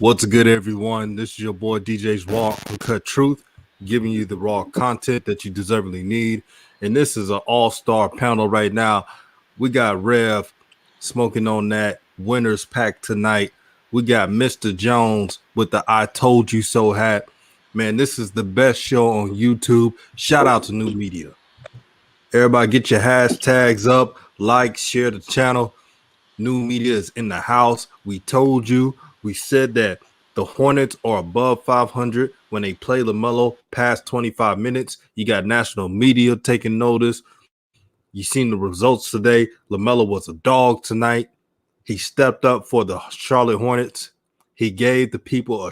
What's good, everyone? This is your boy DJ's Raw Uncut Truth, giving you the raw content that you deservedly need. And this is an all-star panel right now. We got Rev smoking on that winner's pack tonight. We got Mr. Jones with the I Told You So hat. Man, this is the best show on YouTube. Shout out to New Media. Everybody get your hashtags up, like, share the channel. New Media is in the house. We told you. We said that the Hornets are above 500 when they play Lamelo past 25 minutes. You got national media taking notice. You seen the results today. Lamelo was a dog tonight. He stepped up for the Charlotte Hornets. He gave the people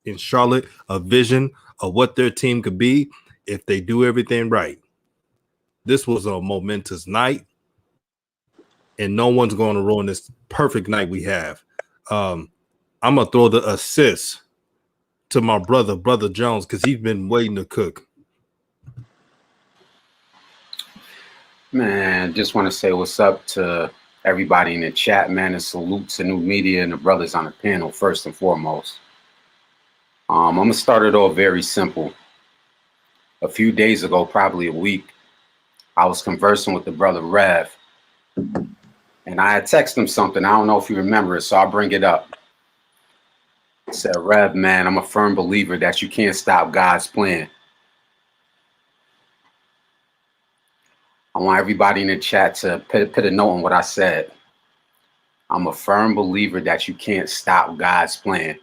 in Charlotte a vision of what their team could be if they do everything right. This was a momentous night, and no one's going to ruin this perfect night we have. I'm going to throw the assist to my brother Jones, because he's been waiting to cook. Man, just want to say what's up to everybody in the chat, man, and salute to New Media and the brothers on the panel, first and foremost. I'm going to start it off very simple. A few days ago, probably a week, I was conversing with the brother Rev, and I had texted him something. I don't know if you remember it, so I'll bring it up. I said, Rev, man, I'm a firm believer that you can't stop God's plan. I want everybody in the chat to put a note on what I said. I'm a firm believer that you can't stop God's plan.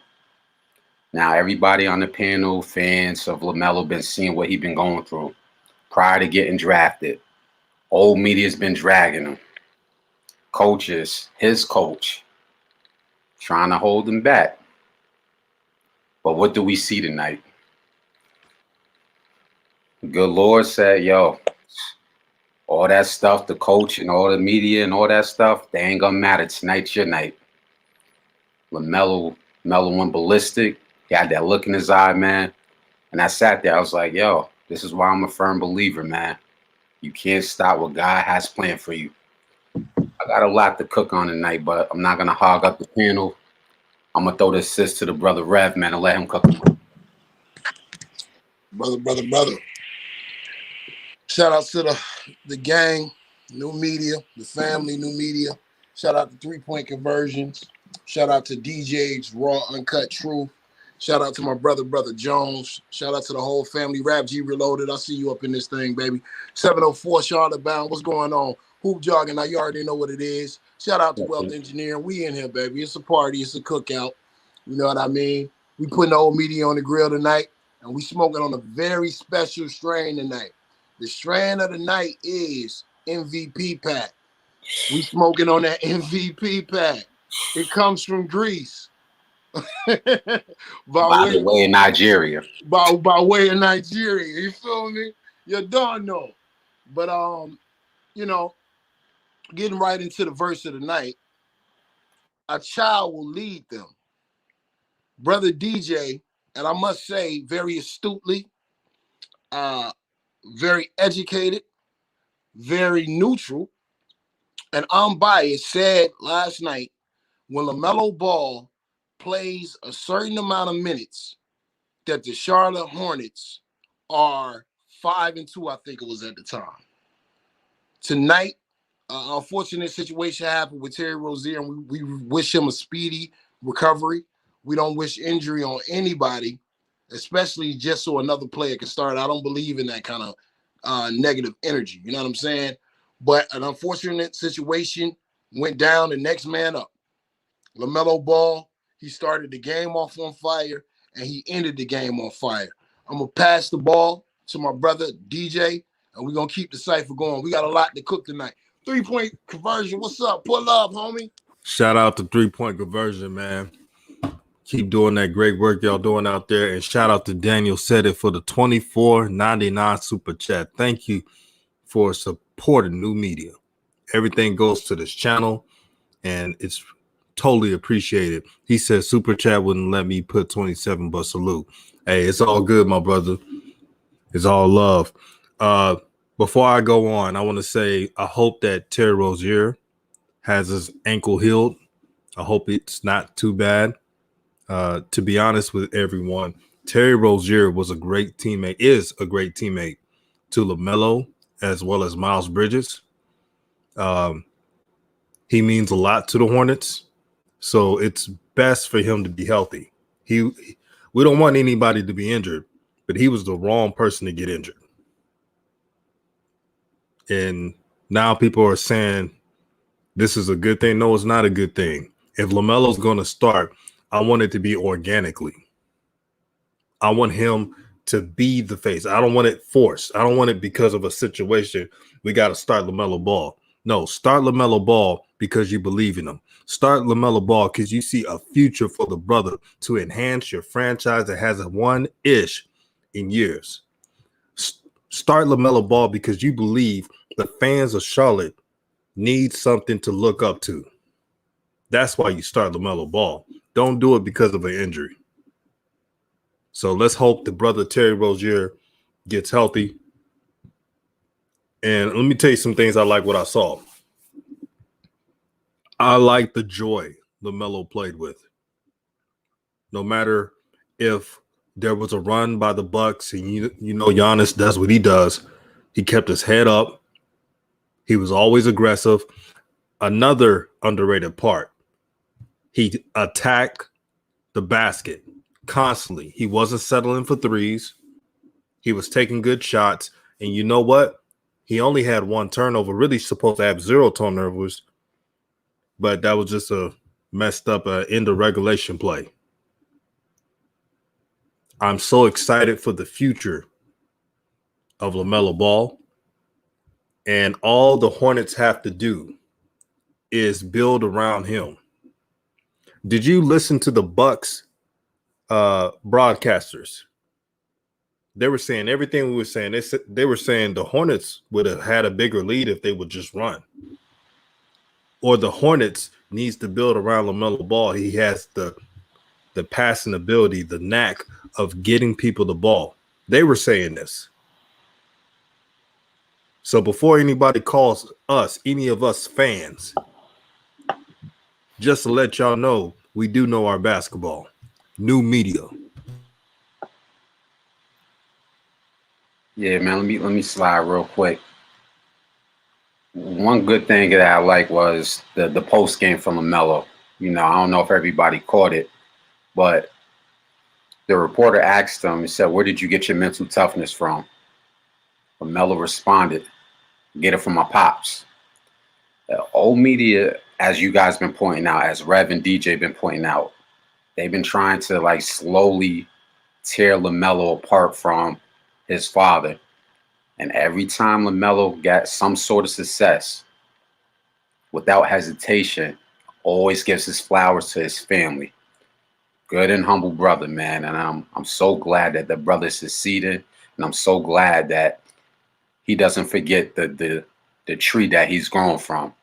Now, everybody on the panel, fans of Lamelo, been seeing what he's been going through prior to getting drafted. Old media's been dragging him. Coaches, his coach, trying to hold him back. But what do we see tonight? The good Lord said, yo, all that stuff, the coach and all the media and all that stuff, they ain't gonna matter. Tonight's your night. Lamelo went ballistic. He had that look in his eye, man. And I sat there. I was like, yo, this is why I'm a firm believer, man. You can't stop what God has planned for you. I got a lot to cook on tonight, but I'm not gonna hog up the panel. I'm gonna throw the assist to the brother Rev, man, and let him cook. Brother. Shout out to the gang, New Media, the family, New Media. Shout out to 3-point conversions. Shout out to DJ's Raw Uncut Truth. Shout out to my brother Jones. Shout out to the whole family. Rap G Reloaded. I see you up in this thing, baby. 704 Charlotte Bound. What's going on? Hoop jogging. Now you already know what it is. Shout out to Wealth Engineering. We in here, baby. It's a party. It's a cookout. You know what I mean? We putting the old media on the grill tonight, and we smoking on a very special strain tonight. The strain of the night is MVP pack. We smoking on that MVP pack. It comes from Greece. by the way in Nigeria. By way of Nigeria. You feel me? You don't know. But you know, getting right into the verse of the night, a child will lead them. Brother DJ, and I must say, very astutely, very educated, very neutral, and unbiased, said last night, when LaMelo Ball plays a certain amount of minutes, that the Charlotte Hornets are 5-2, I think it was at the time. Tonight, unfortunate situation happened with Terry Rozier, and we wish him a speedy recovery. We don't wish injury on anybody, especially just so another player can start. I don't believe in that kind of negative energy. You know what I'm saying? But an unfortunate situation went down, the next man up. LaMelo Ball, he started the game off on fire, and he ended the game on fire. I'm going to pass the ball to my brother DJ, and we're going to keep the cipher going. We got a lot to cook tonight. 3-point conversion. What's up? Pull up, homie. Shout out to 3-point conversion, man. Keep doing that great work y'all doing out there. And shout out to Daniel Said It for the $24.99 super chat. Thank you for supporting New Media. Everything goes to this channel, and it's totally appreciated. He said super chat wouldn't let me put 27, but salute. Hey, it's all good, my brother. It's all love. Before I go on, I want to say I hope that Terry Rozier has his ankle healed. I hope it's not too bad. To be honest with everyone, Terry Rozier was a great teammate, is a great teammate to LaMelo as well as Miles Bridges. Um, he means a lot to the Hornets, so it's best for him to be healthy. He, we don't want anybody to be injured, but he was the wrong person to get injured. And now people are saying this is a good thing. No, it's not a good thing. If LaMelo's going to start, I want it to be organically. I want him to be the face. I don't want it forced. I don't want it because of a situation. We got to start LaMelo Ball. No, start LaMelo Ball because you believe in him. Start LaMelo Ball because you see a future for the brother to enhance your franchise that hasn't won ish in years. Start LaMelo Ball because you believe the fans of Charlotte need something to look up to. That's why you start LaMelo Ball. Don't do it because of an injury. So let's hope the brother Terry Rozier gets healthy. And let me tell you some things I like what I saw. I like the joy LaMelo played with. No matter if there was a run by the Bucks, and you know Giannis does what he does, he kept his head up. He was always aggressive. Another underrated part, he attacked the basket constantly. He wasn't settling for threes. He was taking good shots. And you know what? He only had one turnover, really supposed to have 0 turnovers, but that was just a messed up end of regulation play. I'm so excited for the future of LaMelo Ball. And all the Hornets have to do is build around him. Did you listen to the Bucks broadcasters? They were saying everything we were saying. They were saying the Hornets would have had a bigger lead if they would just run. Or the Hornets needs to build around LaMelo Ball. He has the passing ability, the knack of getting people the ball. They were saying this. So before anybody calls us, any of us fans, just to let y'all know, we do know our basketball. New media. Yeah, man. Let me slide real quick. One good thing that I like was the post game from LaMelo. You know, I don't know if everybody caught it, but the reporter asked him, he said, "Where did you get your mental toughness from?" LaMelo responded, "Get it from my pops." Old media, as you guys been pointing out, as Rev and DJ been pointing out, they've been trying to like slowly tear LaMelo apart from his father. And every time LaMelo got some sort of success, without hesitation, always gives his flowers to his family. Good and humble brother, man. And I'm so glad that the brother succeeded. And I'm so glad that he doesn't forget the tree that he's grown from.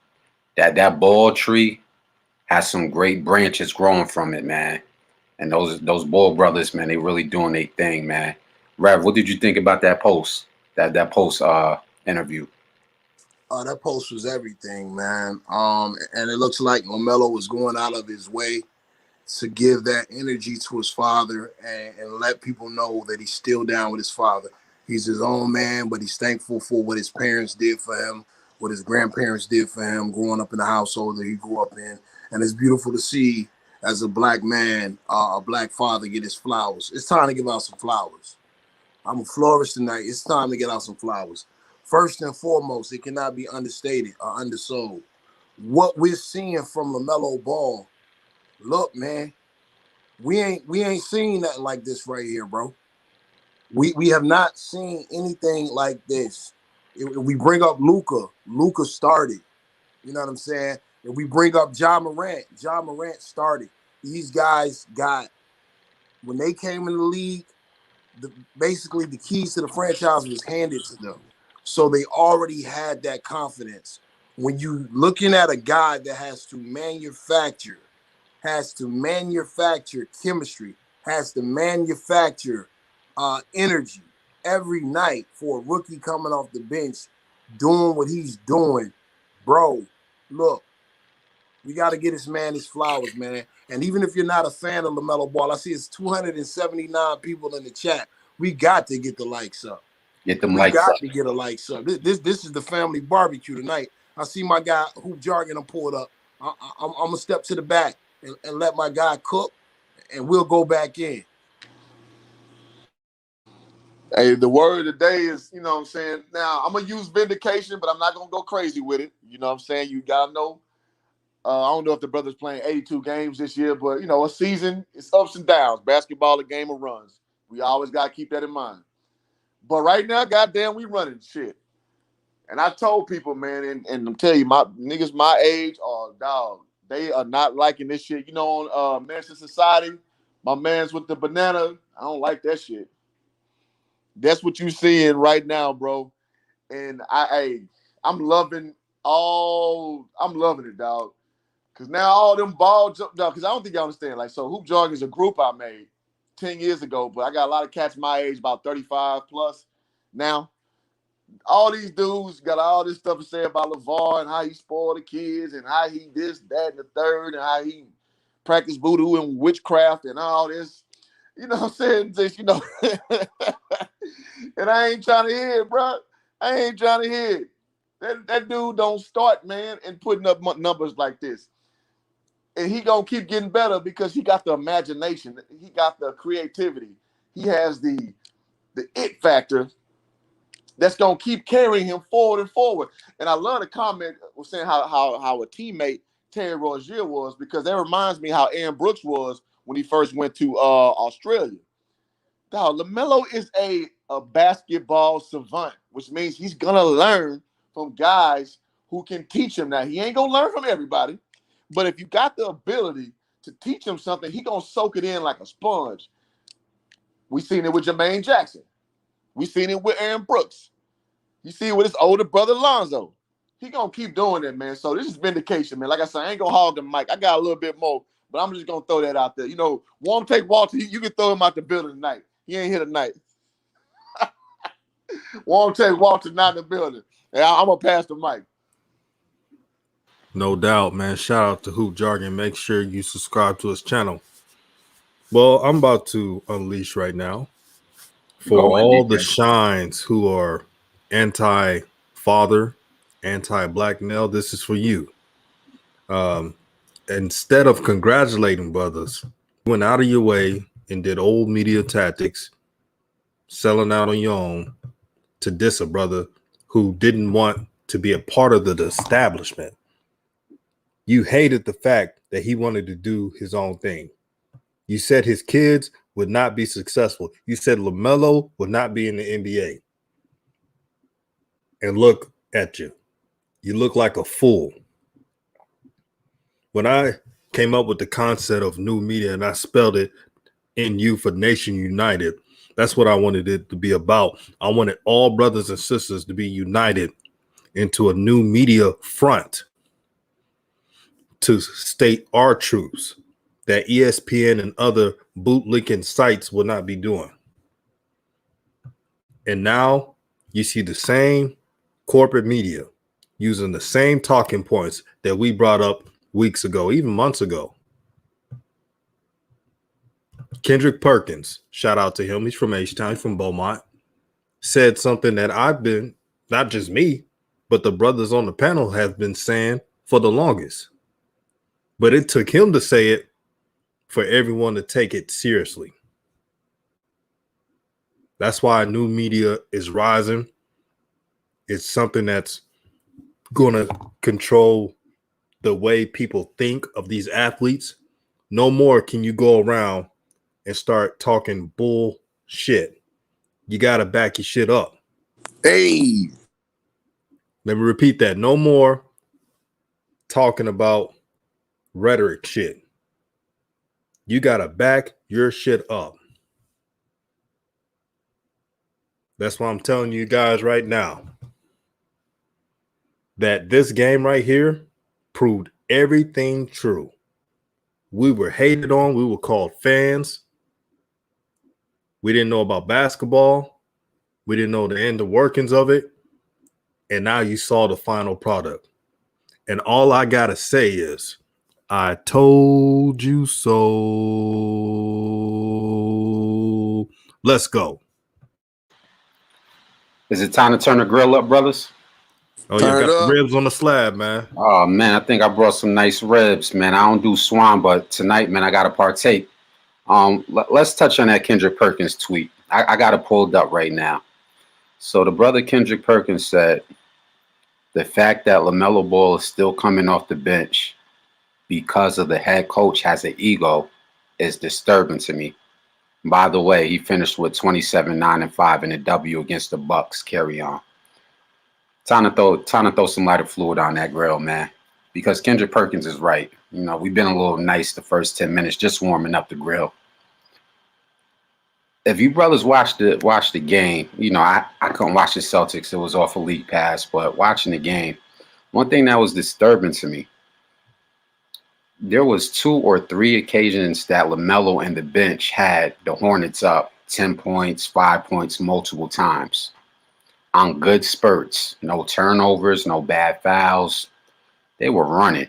That ball tree has some great branches growing from it, man. And those Ball brothers, man, they really doing their thing, man. Rev, what did you think about that post? That post interview? That post was everything, man. And it looks like LaMelo was going out of his way to give that energy to his father and let people know that he's still down with his father. He's his own man, but he's thankful for what his parents did for him, what his grandparents did for him growing up in the household that he grew up in. And it's beautiful to see as a black man, a black father get his flowers. It's time to give out some flowers. I'm a florist tonight. It's time to get out some flowers. First and foremost, it cannot be understated or undersold. What we're seeing from LaMelo Ball, look, man, we ain't seen nothing like this right here, bro. We have not seen anything like this. If we bring up Luka started. You know what I'm saying? If we bring up John Morant started. These guys got, when they came in the league, basically the keys to the franchise was handed to them. So they already had that confidence. When you looking at a guy that has to manufacture chemistry, has to manufacture energy every night for a rookie coming off the bench, doing what he's doing, bro. Look, We got to get this man his flowers, man. And even if you're not a fan of LaMelo Ball, I see it's 279 people in the chat. We got to get the likes up. Get them We likes got up. to get a likes up. This is the family barbecue tonight. I see my guy Hoop Jargon pulled up. I'm gonna step to the back and let my guy cook, and we'll go back in. Hey, the word of the day is, you know what I'm saying? Now, I'm going to use vindication, but I'm not going to go crazy with it. You know what I'm saying? You got to know. I don't know if the brother's playing 82 games this year, but, you know, a season, it's ups and downs. Basketball, a game of runs. We always got to keep that in mind. But right now, goddamn, we running shit. And I told people, man, and I'm telling you, my niggas my age are, dog, they are not liking this shit. You know, on Men's Society, my man's with the banana, I don't like that shit. That's what you seeing right now, bro. And I'm loving it, dog. Cause now all them balls, dog, because I don't think y'all understand. Like, so Hoop Jargon is a group I made 10 years ago, but I got a lot of cats my age, about 35 plus now. All these dudes got all this stuff to say about LeVar and how he spoiled the kids and how he this, that, and the third, and how he practiced voodoo and witchcraft and all this. You know what I'm saying? Just, you know, and I ain't trying to hear it, bro. I ain't trying to hear it. That dude don't start, man, and putting up numbers like this. And he gonna keep getting better because he got the imagination. He got the creativity. He has the it factor that's gonna keep carrying him forward and forward. And I love the comment was saying how a teammate Terry Rozier was, because that reminds me how Aaron Brooks was when he first went to Australia. Dog, LaMelo is a basketball savant, which means he's gonna learn from guys who can teach him. Now, he ain't gonna learn from everybody, but if you got the ability to teach him something, he gonna soak it in like a sponge. We seen it with Jermaine Jackson. We seen it with Aaron Brooks. You see it with his older brother Lonzo. He gonna keep doing it, man. So this is vindication, man. Like I said, I ain't gonna hog the mic. I got a little bit more, but I'm just gonna throw that out there. You know, Warm Take Walter, you can throw him out the building tonight. He ain't here tonight. Warm Take Walter not in the building. And I'm gonna pass the mic. No doubt, man. Shout out to Hoop Jargon. Make sure you subscribe to his channel. Well, I'm about to unleash right now for Go in, all the DJ. shines who are anti-father, anti-black male. This is for you. Instead of congratulating brothers, you went out of your way and did old media tactics, selling out on your own to diss a brother who didn't want to be a part of the establishment. You hated the fact that he wanted to do his own thing. You said his kids would not be successful. You said LaMelo would not be in the NBA. And look at you. You look like a fool. When I came up with the concept of new media and I spelled it NU for Nation United, that's what I wanted it to be about. I wanted all brothers and sisters to be united into a new media front to state our truths that ESPN and other bootlicking sites will not be doing. And now you see the same corporate media using the same talking points that we brought up weeks ago, even months ago. Kendrick Perkins, shout out to him. He's from H-Town, he's from Beaumont, said something that I've been, not just me, but the brothers on the panel have been saying for the longest. But it took him to say it for everyone to take it seriously. That's why new media is rising. It's something that's going to control the way people think of these athletes. No more can you go around and start talking bullshit. You got to back your shit up. Hey. Let me repeat that. No more talking about rhetoric shit. You got to back your shit up. That's why I'm telling you guys right now that this game right here proved everything true. We were hated on. We were called fans. We didn't know about basketball. We didn't know the inner workings of it. And now you saw the final product. And all I got to say is I told you so. Let's go. Is it time to turn the grill up, brothers? Oh yeah, Turn got it the up. ribs on the slab, man. Oh man, I think I brought some nice ribs, man. I don't do swan, but tonight, man, I gotta partake. Let's touch on that Kendrick Perkins tweet. I got it pulled up right now. So the brother Kendrick Perkins said, the fact that LaMelo Ball is still coming off the bench because of the head coach has an ego is disturbing to me. By the way, he finished with 27, 9, and 5 in a W against the Bucks. Carry on. Time to throw some lighter fluid on that grill, man. Because Kendrick Perkins is right. You know, we've been a little nice the first 10 minutes, just warming up the grill. If you brothers watch the game, you know, I couldn't watch the Celtics. It was off a league pass, but watching the game, one thing that was disturbing to me, there was 2 or 3 occasions that LaMelo and the bench had the Hornets up 10 points, 5 points multiple times on good spurts. No turnovers, no bad fouls. They were running.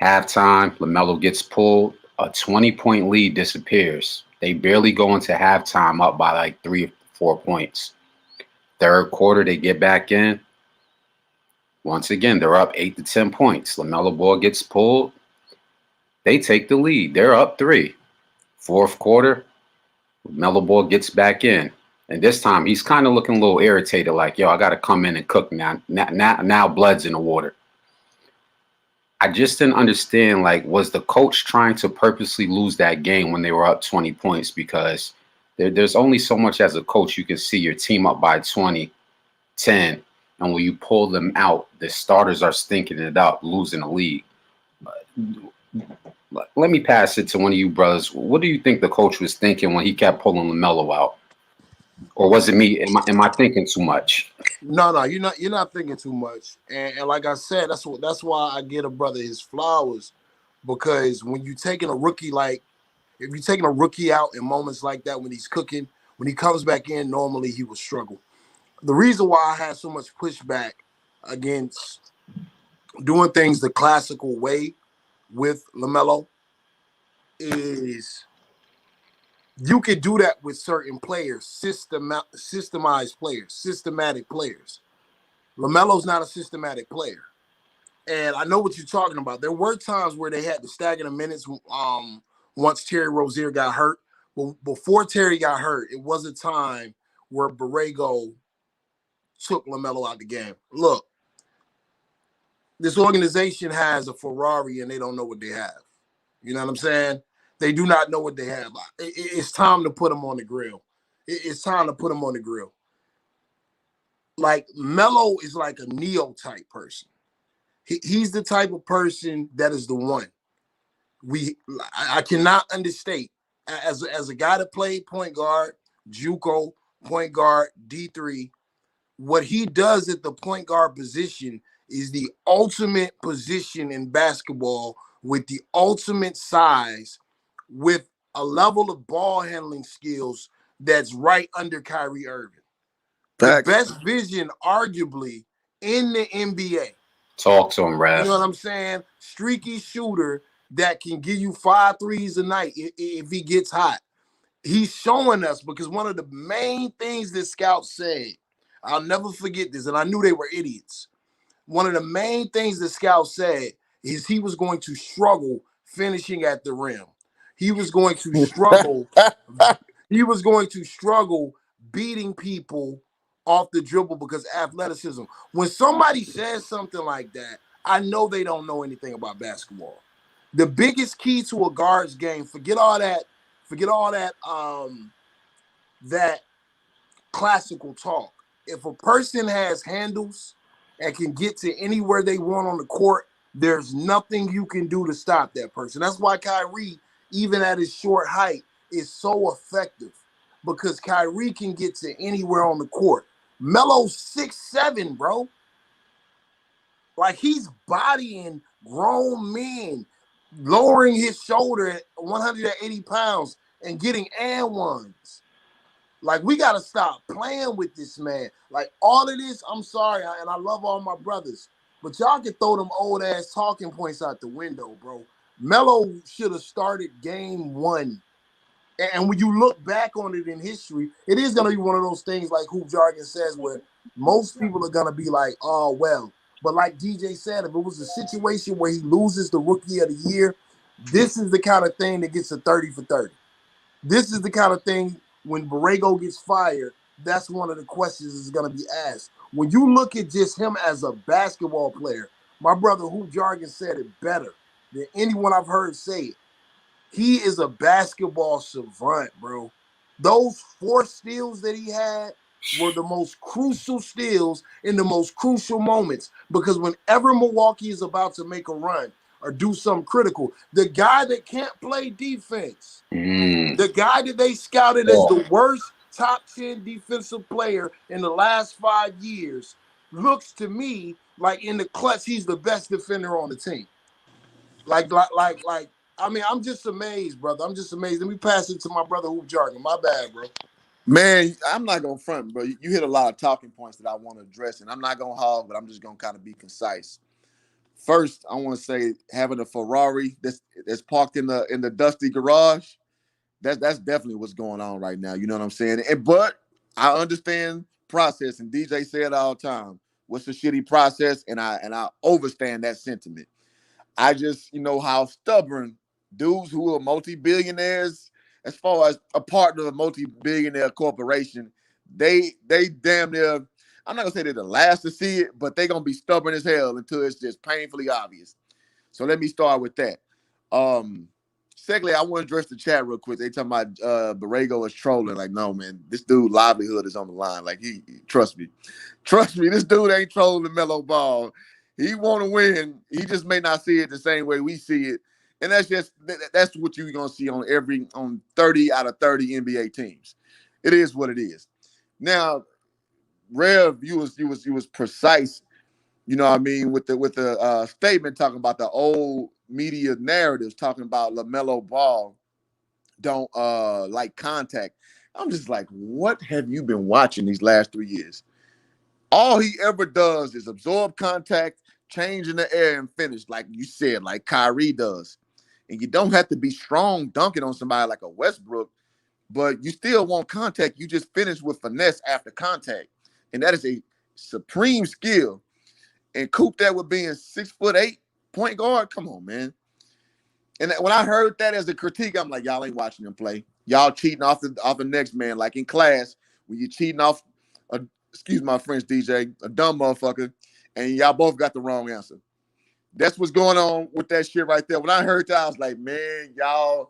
Halftime, LaMelo gets pulled. A 20-point lead disappears. They barely go into halftime up by like 3 or 4 points. Third quarter, they get back in. Once again, they're up 8 to 10 points. LaMelo Ball gets pulled. They take the lead. They're up 3. Fourth quarter, LaMelo Ball gets back in. And this time, he's kind of looking a little irritated, like, yo, I got to come in and cook now. Now blood's in the water. I just didn't understand, like, was the coach trying to purposely lose that game when they were up 20 points? Because there's only so much as a coach you can see your team up by 20, 10, and when you pull them out, the starters are stinking it up, losing the league. Let me pass it to one of you brothers. What do you think the coach was thinking when he kept pulling LaMelo out? Or was it me? Am I thinking too much? No, you're not thinking too much. And like I said, that's why I get a brother his flowers, because when you taking a rookie, like if you're taking a rookie out in moments like that when he's cooking, when he comes back in, normally he will struggle. The reason why I had so much pushback against doing things the classical way with LaMelo is you could do that with certain players, systemized players, systematic players. LaMelo's not a systematic player. And I know what you're talking about. There were times where they had to stagger the minutes once Terry Rozier got hurt. But before Terry got hurt, it was a time where Borrego took LaMelo out the game. Look, this organization has a Ferrari and they don't know what they have. You know what I'm saying? They do not know what they have. It's time to put them on the grill. It's time to put them on the grill. Like Melo is like a Neo type person. He's the type of person that is the one. I cannot understate as a guy that played point guard, JUCO, point guard, D3. What he does at the point guard position is the ultimate position in basketball with the ultimate size, with a level of ball handling skills that's right under Kyrie Irving. The Facts. best vision, arguably, in the NBA. Talk to him, You know what Rev. I'm saying? Streaky shooter that can give you 5 threes a night if he gets hot. He's showing us, because one of the main things that scouts said, I'll never forget this, and I knew they were idiots. One of the main things that scouts said is he was going to struggle finishing at the rim. He was going to struggle. He was going to struggle beating people off the dribble because athleticism. When somebody says something like that, I know they don't know anything about basketball. The biggest key to a guard's game, forget all that that classical talk. If a person has handles and can get to anywhere they want on the court, there's nothing you can do to stop that person. That's why Kyrie, even at his short height, is so effective, because Kyrie can get to anywhere on the court. Melo's 6'7", bro. Like, he's bodying grown men, lowering his shoulder at 180 pounds and getting and ones. Like, we got to stop playing with this man. Like, all of this, I'm sorry, and I love all my brothers. But y'all can throw them old ass talking points out the window, bro. Melo should have started game one. And when you look back on it in history, it is going to be one of those things like Hoop Jargon says, where most people are going to be like, oh, well. But like DJ said, if it was a situation where he loses the rookie of the year, this is the kind of thing that gets a 30 for 30. This is the kind of thing when Borrego gets fired, that's one of the questions that's going to be asked. When you look at just him as a basketball player, my brother Hoop Jargon said it better than anyone I've heard say it. He is a basketball savant, bro. Those 4 steals that he had were the most crucial steals in the most crucial moments, because whenever Milwaukee is about to make a run or do something critical, the guy that can't play defense, the guy that they scouted as the worst top 10 defensive player in the last 5 years, looks to me like in the clutch, he's the best defender on the team. Like, I mean, I'm just amazed, brother. I'm just amazed. Let me pass it to my brother Hoop Jargon. My bad, bro. Man, I'm not gonna front, bro. You hit a lot of talking points that I want to address, and I'm not gonna hog, but I'm just gonna kind of be concise. First, I want to say having a Ferrari that's parked in the dusty garage, that's definitely what's going on right now. You know what I'm saying? But I understand process, and DJ said all the time, what's a shitty process, and I overstand that sentiment. I just, how stubborn dudes who are multi-billionaires, as far as a partner of a multi-billionaire corporation, they damn near, I'm not gonna say they're the last to see it, but they're gonna be stubborn as hell until it's just painfully obvious. So let me start with that. Secondly, I want to address the chat real quick. They talking about Borrego is trolling. Like, no, man, this dude livelihood is on the line. Like, trust me, this dude ain't trolling the Melo Ball. He want to win. He just may not see it the same way we see it, and that's what you're gonna see on 30 out of 30 NBA teams. It is what it is. Now, Rev, you was precise. You know what I mean, with the statement talking about the old media narratives, talking about LaMelo Ball don't like contact. I'm just like, what have you been watching these last 3 years? All he ever does is absorb contact, change in the air, and finish, like you said, like Kyrie does. And you don't have to be strong dunking on somebody like a Westbrook, but you still want contact. You just finish with finesse after contact. And that is a supreme skill. And coop that with being 6'8" point guard. Come on, man. And when I heard that as a critique, I'm like, y'all ain't watching him play. Y'all cheating off the next man, like in class when you're cheating off excuse my French, DJ, a dumb motherfucker, and y'all both got the wrong answer. That's what's going on with that shit right there. When I heard that, I was like, man, y'all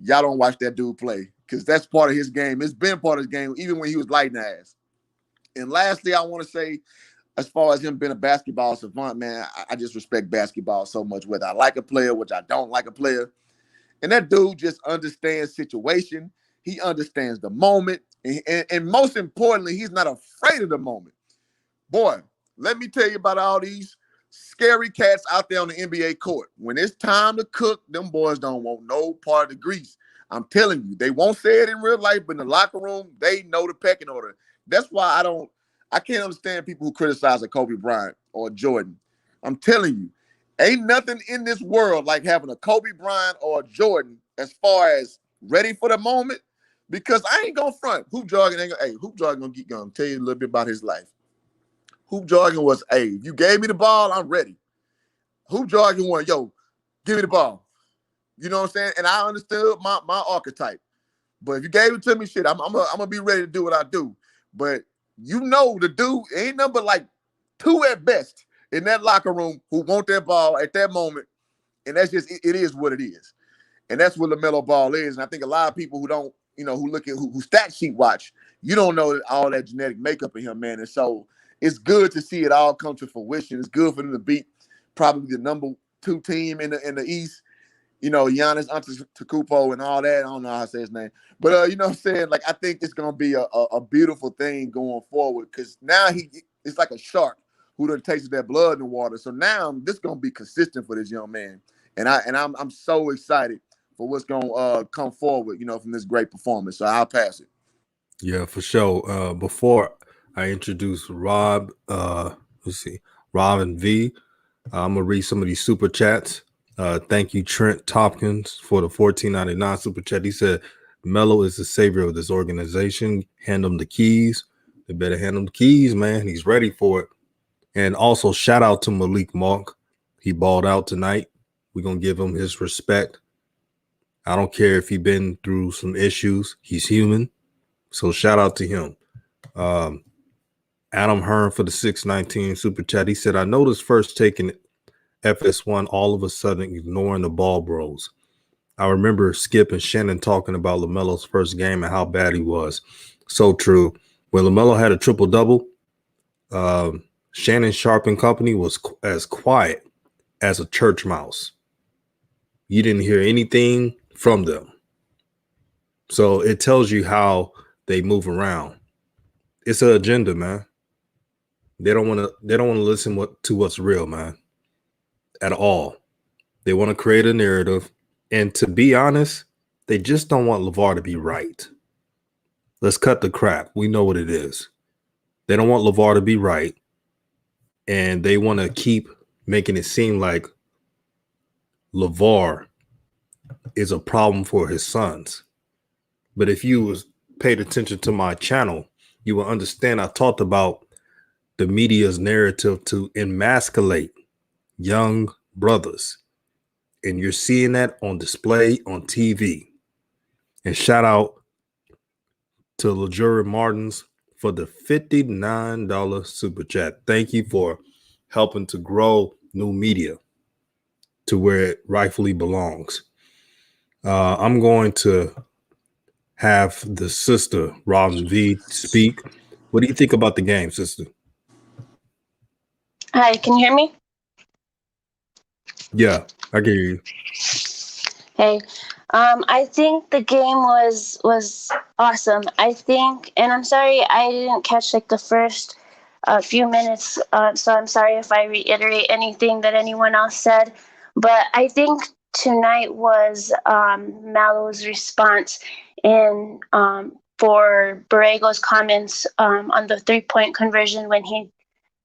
don't watch that dude play, because that's part of his game. It's been part of his game, even when he was lighting ass. And lastly, I want to say, as far as him being a basketball savant, man, I just respect basketball so much, whether I like a player, which I don't like a player. And that dude just understands situation. He understands the moment. And most importantly, he's not afraid of the moment. Boy, let me tell you about all these scary cats out there on the NBA court. When it's time to cook, them boys don't want no part of the grease. I'm telling you, they won't say it in real life, but in the locker room, they know the pecking order. That's why I can't understand people who criticize a Kobe Bryant or Jordan. I'm telling you, ain't nothing in this world like having a Kobe Bryant or a Jordan as far as ready for the moment, because I ain't gonna front. Hoop Jargon ain't gonna, Hoop Jargon gonna tell you a little bit about his life. Hoop Jargon was, if you gave me the ball, I'm ready. Hoop Jargon was, yo, give me the ball. You know what I'm saying? And I understood my archetype. But if you gave it to me, shit, I'm gonna be ready to do what I do. But the dude ain't number like 2 at best in that locker room who want that ball at that moment. And that's just, it is what it is. And that's what LaMelo Ball is. And I think a lot of people who don't, who look at who stat sheet watch, you don't know all that genetic makeup of him, man. And so it's good to see it all come to fruition. It's good for them to beat probably the number 2 team in the East. Giannis Antetokounmpo and all that. I don't know how to say his name. But, you know what I'm saying? Like, I think it's going to be a beautiful thing going forward, because now it's like a shark who done tasted that blood in the water. So now this is going to be consistent for this young man. And I'm so excited for what's going to come forward, from this great performance. So I'll pass it. Yeah, for sure. Before I introduce Rob, let's see. Robin V. I'm gonna read some of these super chats. Thank you, Trent Tompkins, for the $14.99 super chat. He said, "Melo is the savior of this organization. Hand him the keys. They better hand him the keys, man. He's ready for it." And also, shout out to Malik Monk. He balled out tonight. We're gonna give him his respect. I don't care if he's been through some issues. He's human. So shout out to him. Um, Adam Hearn for the 619 super chat. He said, "I noticed first taking FS1 all of a sudden ignoring the ball bros. I remember Skip and Shannon talking about LaMelo's first game and how bad he was. So true. When LaMelo had a triple double, Shannon Sharp and company was as quiet as a church mouse. You didn't hear anything from them. So it tells you how they move around. It's an agenda, man. They don't want to. They don't want to listen to what's real, man, at all. They want to create a narrative, and to be honest, they just don't want LeVar to be right. Let's cut the crap. We know what it is. They don't want LeVar to be right, and they want to keep making it seem like LeVar is a problem for his sons. But if you was paid attention to my channel, you will understand I talked about the media's narrative to emasculate young brothers. And you're seeing that on display on TV. And shout out to LeJury Martins for the $59 super chat. Thank you for helping to grow new media to where it rightfully belongs. I'm going to have the sister, Robin V, speak. What do you think about the game, sister? Hi, can you hear me? Yeah, I can hear you. Hey, I think the game was awesome. I think, and I'm sorry I didn't catch like the first few minutes, so I'm sorry if I reiterate anything that anyone else said. But I think tonight was Melo's response in for Borrego's comments on the 3-point conversion when he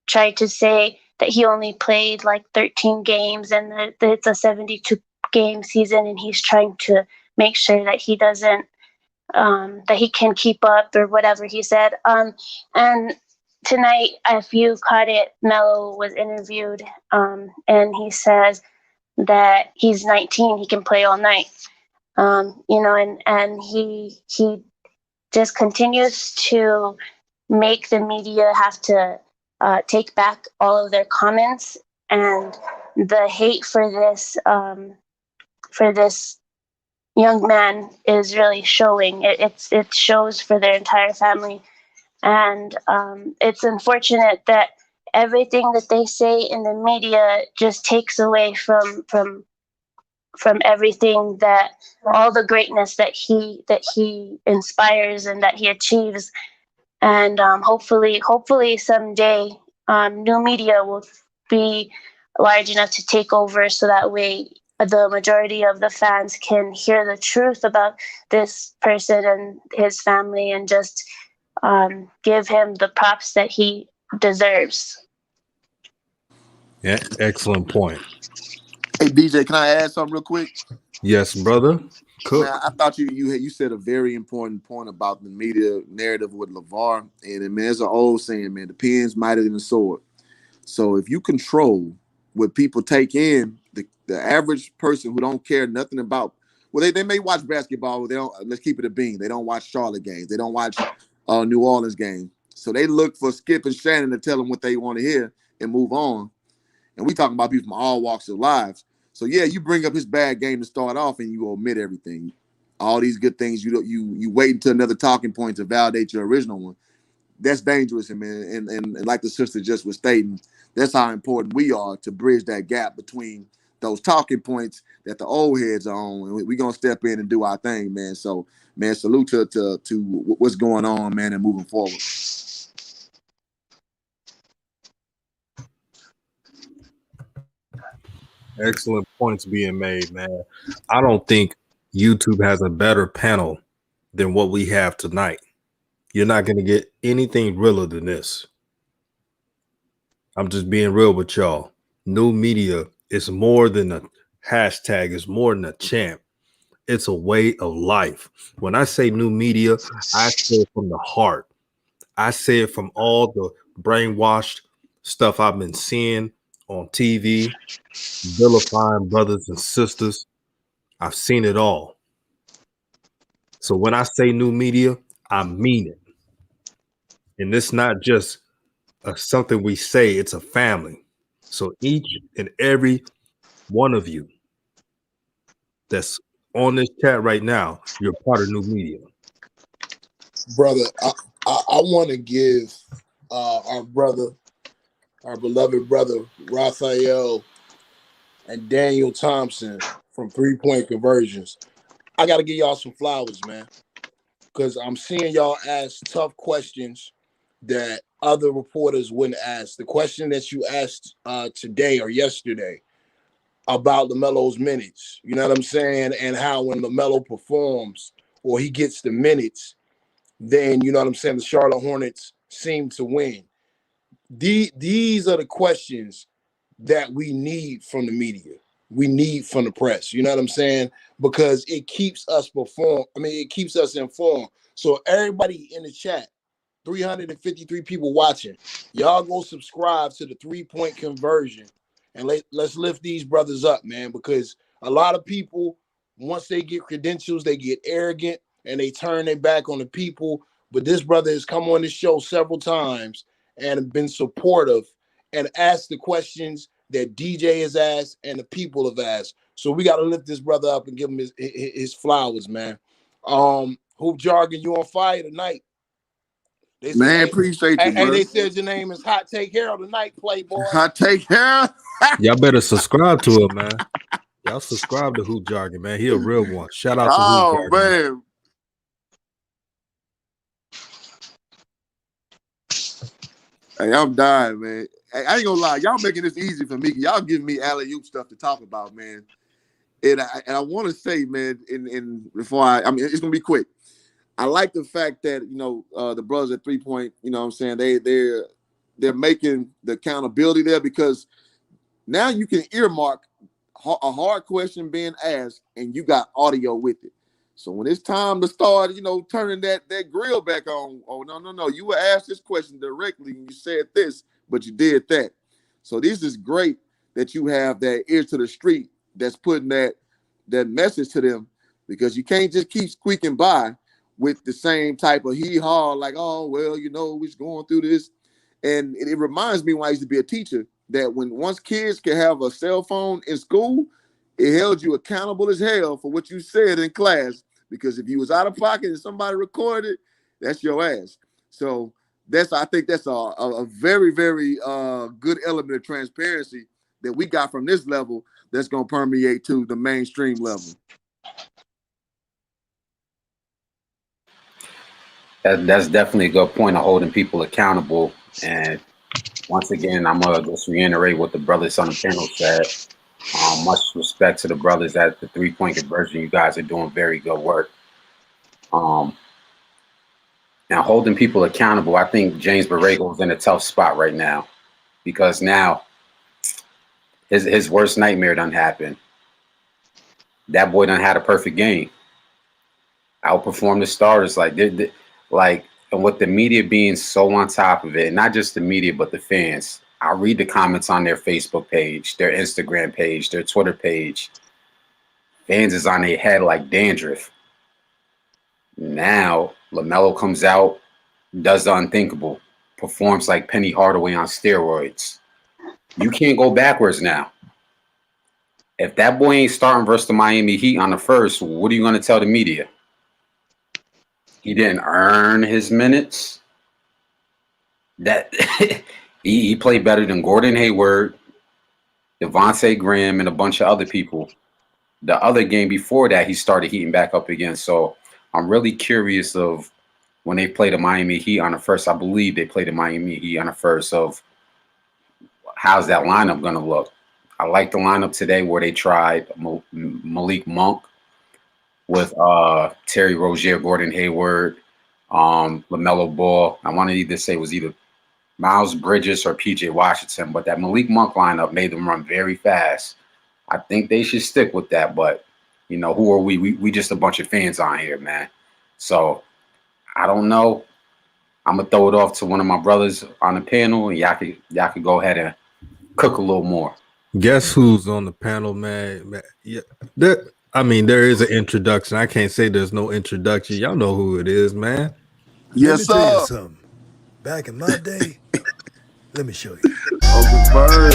tried to say that he only played like 13 games and that it's a 72 game season, and he's trying to make sure that he doesn't that he can keep up or whatever he said. And tonight, if you caught it, Melo was interviewed, and he says that he's 19, he can play all night. And he just continues to make the media have to take back all of their comments, and the hate for this young man is really showing. It shows for their entire family, and it's unfortunate that everything that they say in the media just takes away from everything that all the greatness that he inspires and that he achieves. And hopefully someday new media will be large enough to take over, so that way the majority of the fans can hear the truth about this person and his family, and just give him the props that he deserves. Yeah, excellent point. Hey DJ, can I add something real quick? Yes, brother. Cook. Man, I thought you said a very important point about the media narrative with LeVar, and man, there's an old saying, man, the pen's mightier than the sword. So if you control what people take in, the average person who don't care nothing about, well, they may watch basketball, but they don't. Let's keep it a bean. They don't watch Charlotte games. They don't watch New Orleans games. So they look for Skip and Shannon to tell them what they want to hear and move on. And we talking about people from all walks of lives. So yeah, you bring up his bad game to start off, and you omit everything. All these good things, you wait until another talking point to validate your original one. That's dangerous, and like the sister just was stating, that's how important we are to bridge that gap between those talking points that the old heads are on, and we're gonna step in and do our thing, man. So, man, salute to what's going on, man, and moving forward. Excellent points being made, man. I don't think YouTube has a better panel than what we have tonight. You're not going to get anything realer than this. I'm just being real with y'all. New media is more than a hashtag, it's more than a chant. It's a way of life. When I say new media, I say it from the heart. I say it from all the brainwashed stuff I've been seeing on TV, vilifying brothers and sisters. I've seen it all. So when I say new media, I mean it. And it's not just something we say, it's a family. So each and every one of you that's on this chat right now, you're part of new media. Brother, I want to give our brother, our beloved brother, Raphael and Daniel Thompson from 3-point conversions. I got to give y'all some flowers, man, because I'm seeing y'all ask tough questions that other reporters wouldn't ask. The question that you asked today or yesterday about LaMelo's minutes, you know what I'm saying? And how when LaMelo performs or he gets the minutes, then, you know what I'm saying, the Charlotte Hornets seem to win. These are the questions that we need from the media. We need from the press. You know what I'm saying? Because it keeps us it keeps us informed. So everybody in the chat, 353 people watching, y'all go subscribe to the 3-point conversion and let's lift these brothers up, man, because a lot of people, once they get credentials, they get arrogant and they turn their back on the people. But this brother has come on this show several times and been supportive and asked the questions that DJ has asked and the people have asked. So we got to lift this brother up and give him his flowers, man. Hoop Jargon, you on fire tonight. They said, Man, appreciate you, hey, bro. they said your name is Hot Take Harold tonight, Playboy. I take care. Y'all better subscribe to it, man. Y'all subscribe to Hoop Jargon, man. He a real one. Shout out to Hoop Oh Jargon. man. Hey, I'm dying, man. Hey, I ain't gonna lie, y'all making this easy for me. Y'all giving me alley-oop stuff to talk about, man. And I want to say, man, in before I mean, it's gonna be quick. I like the fact that the brothers at 3-point, you know what I'm saying, they're making the accountability there, because now you can earmark a hard question being asked and you got audio with it. So when it's time to start, turning that grill back on, oh, no, you were asked this question directly and you said this, but you did that. So this is great that you have that ear to the street that's putting that message to them, because you can't just keep squeaking by with the same type of hee-haw, like, oh, well, we're going through this. And it reminds me when I used to be a teacher that once kids can have a cell phone in school, it held you accountable as hell for what you said in class. Because if you was out of pocket and somebody recorded it, that's your ass. So I think that's a very, very good element of transparency that we got from this level that's going to permeate to the mainstream level. That's definitely a good point of holding people accountable. And once again, I'm going to just reiterate what the brothers on the panel said. Much respect to the brothers at the 3-point conversion. You guys are doing very good work. Now, holding people accountable, I think James Borrego is in a tough spot right now, because now his worst nightmare done happened. That boy done had a perfect game. Outperformed the starters, and with the media being so on top of it, and not just the media, but the fans. I read the comments on their Facebook page, their Instagram page, their Twitter page. Fans is on their head like dandruff. Now, LaMelo comes out, does the unthinkable, performs like Penny Hardaway on steroids. You can't go backwards now. If that boy ain't starting versus the Miami Heat on the first, what are you going to tell the media? He didn't earn his minutes. That he played better than Gordon Hayward, Devontae Graham, and a bunch of other people. The other game before that, he started heating back up again. So I'm really curious of when they play the Miami Heat on the first. I believe they played the Miami Heat on the first, of how's that lineup going to look. I like the lineup today where they tried Malik Monk with Terry Rozier, Gordon Hayward, LaMelo Ball. I wanted to say it was either Miles Bridges or PJ Washington, but that Malik Monk lineup made them run very fast. I think they should stick with that, but you know, who are we? We just a bunch of fans on here, man. So I don't know. I'm gonna throw it off to one of my brothers on the panel, and y'all could go ahead and cook a little more. Guess who's on the panel, man? Yeah, there is an introduction. I can't say there's no introduction. Y'all know who it is, man. Let me Yes, tell you sir. something. Back in my day, let me show you. Uncle Vern.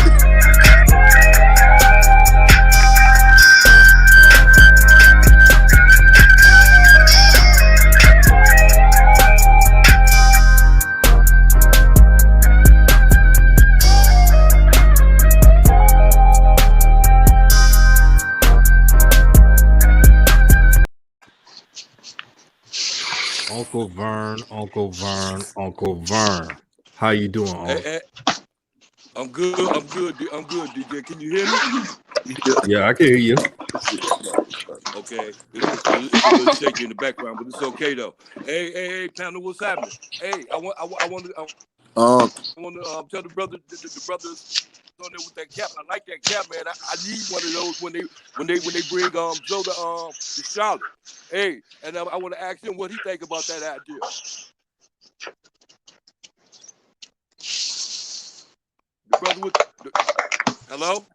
Uncle Vern, Uncle Vern, Uncle Vern. How you doing, Uncle? Hey, I'm good, DJ. Can you hear me? Yeah, I can hear you. Okay, it's a little shaky in the background, but it's okay though. Hey, panel, what's happening? Hey, I want to tell the brothers on there with that cap. I like that cap, man. I need one of those when they bring Zoe to Charlotte. Hey, and I want to ask him what he think about that idea. The brother with hello.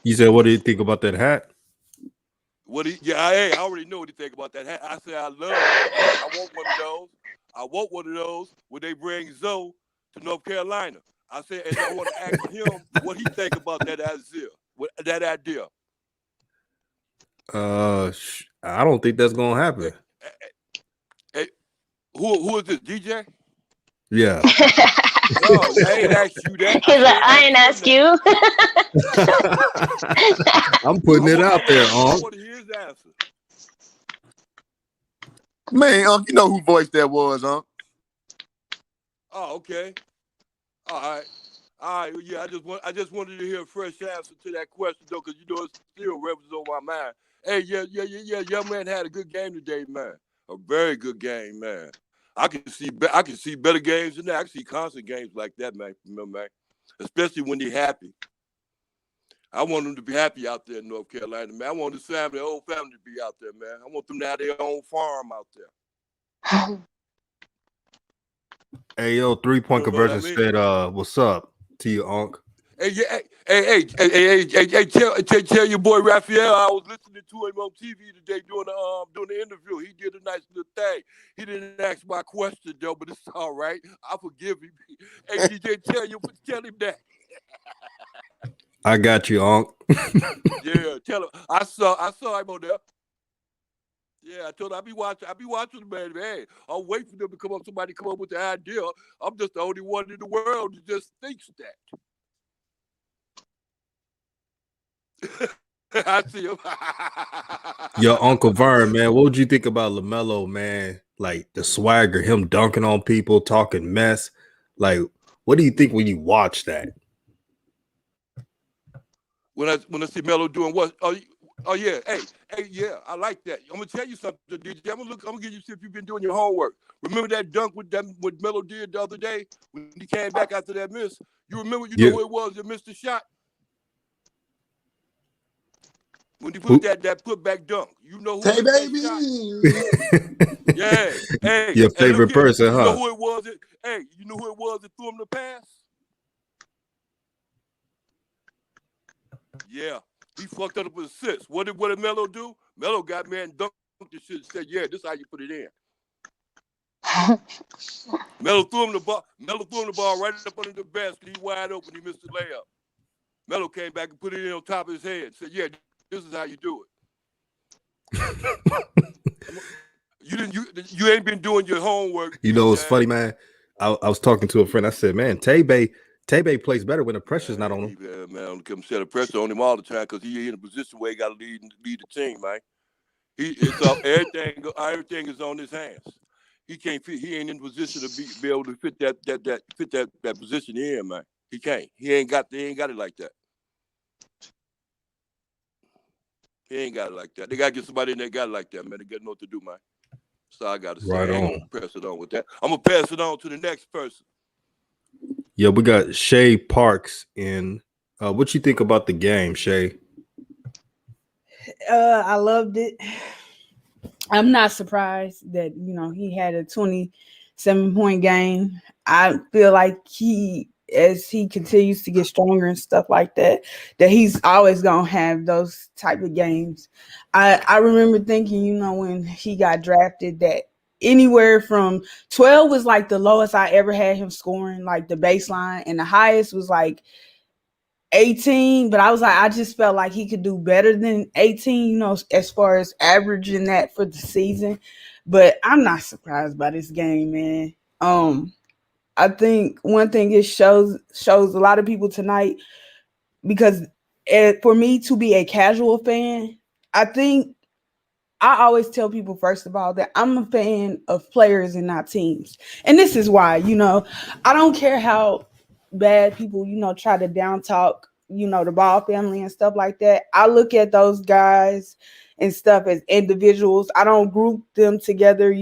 You said, what do you think about that hat? I already know what he think about that hat. I said I want one of those. I want one of those when they bring Zoe to North Carolina. I said, and I want to ask him what he think about that idea. I don't think that's gonna happen. Hey, who is this, DJ? Yeah. No, I ain't asked you that. He's like, I ain't ask you. I'm putting it out there, I Unc. want to hear his answer. Man, you know who voice that was, huh? Oh, okay. All right. Yeah, I just wanted to hear a fresh answer to that question though, because you know it's still represents on my mind. Hey, yeah. Young man had a good game today, man. A very good game, man. I can see better games than that. I can see constant games like that, man. Man, especially when they're happy. I want them to be happy out there in North Carolina, man. I want his family, the whole family, to be out there, man. I want them to have their own farm out there. Hey, yo, 3-point You know what I conversion mean? said, what's up to you, Unc? Hey, tell your boy Raphael I was listening to him on TV today doing the interview. He did a nice little thing. He didn't ask my question though, but it's all right. I forgive him. Hey, DJ, tell him that. I got you, Unc. Yeah, tell him. I saw him on there. Yeah, I told him I be watching the man. Hey, I'll wait for them to come up. Somebody come up with the idea. I'm just the only one in the world who just thinks that. I see him. Yo, Uncle Vern, man, what would you think about Lamelo, man? Like the swagger, him dunking on people, talking mess. Like, what do you think when you watch that? When I see Melo doing what? Oh yeah, hey, yeah, I like that. I'm gonna tell you something, DJ. I'm gonna give you see if you've been doing your homework. Remember that dunk what Melo did the other day when he came back after that miss? You remember? You know who it was that missed the shot? When he put that putback dunk, you know who Hey, baby. Yeah. Hey, your favorite person, you huh? know who it was? You know who it was that threw him the pass? Yeah. He fucked up with assist. What did Melo do? Melo got man dunked the shit and said, yeah, this is how you put it in. Melo threw him the ball. Melo threw him the ball right up under the basket. He wide open. He missed the layup. Melo came back and put it in on top of his head. Said, yeah, this is how you do it. You ain't been doing your homework. You know what's funny, man? I was talking to a friend. I said, man, Tebe plays better when the pressure's not on him. Yeah, man, come set the pressure on him all the time because he in a position where he got to lead the team, man. It's up. Everything is on his hands. He can't fit. He ain't in position to be able to fit that position in, man. He can't. He ain't got it like that. He ain't got it like that. They gotta get somebody in there got it like that, man. They gotta know what to do, man. So I gotta say, Right I ain't gonna pass it on with that. I'm gonna pass it on to the next person. Yeah, we got Shay Parks in. What you think about the game, Shay? I loved it. I'm not surprised that he had a 27-point game. I feel like as he continues to get stronger and stuff like that, that he's always gonna have those type of games. I remember thinking, when he got drafted, that anywhere from 12 was like the lowest I ever had him scoring, like the baseline, and the highest was like 18, but I was like, I just felt like he could do better than 18, as far as averaging that for the season. But I'm not surprised by this game, man. I think one thing it shows a lot of people tonight, because for me to be a casual fan, I think I always tell people, first of all, that I'm a fan of players and not teams. And this is why, I don't care how bad people, try to down talk, the Ball family and stuff like that. I look at those guys and stuff as individuals. I don't group them together,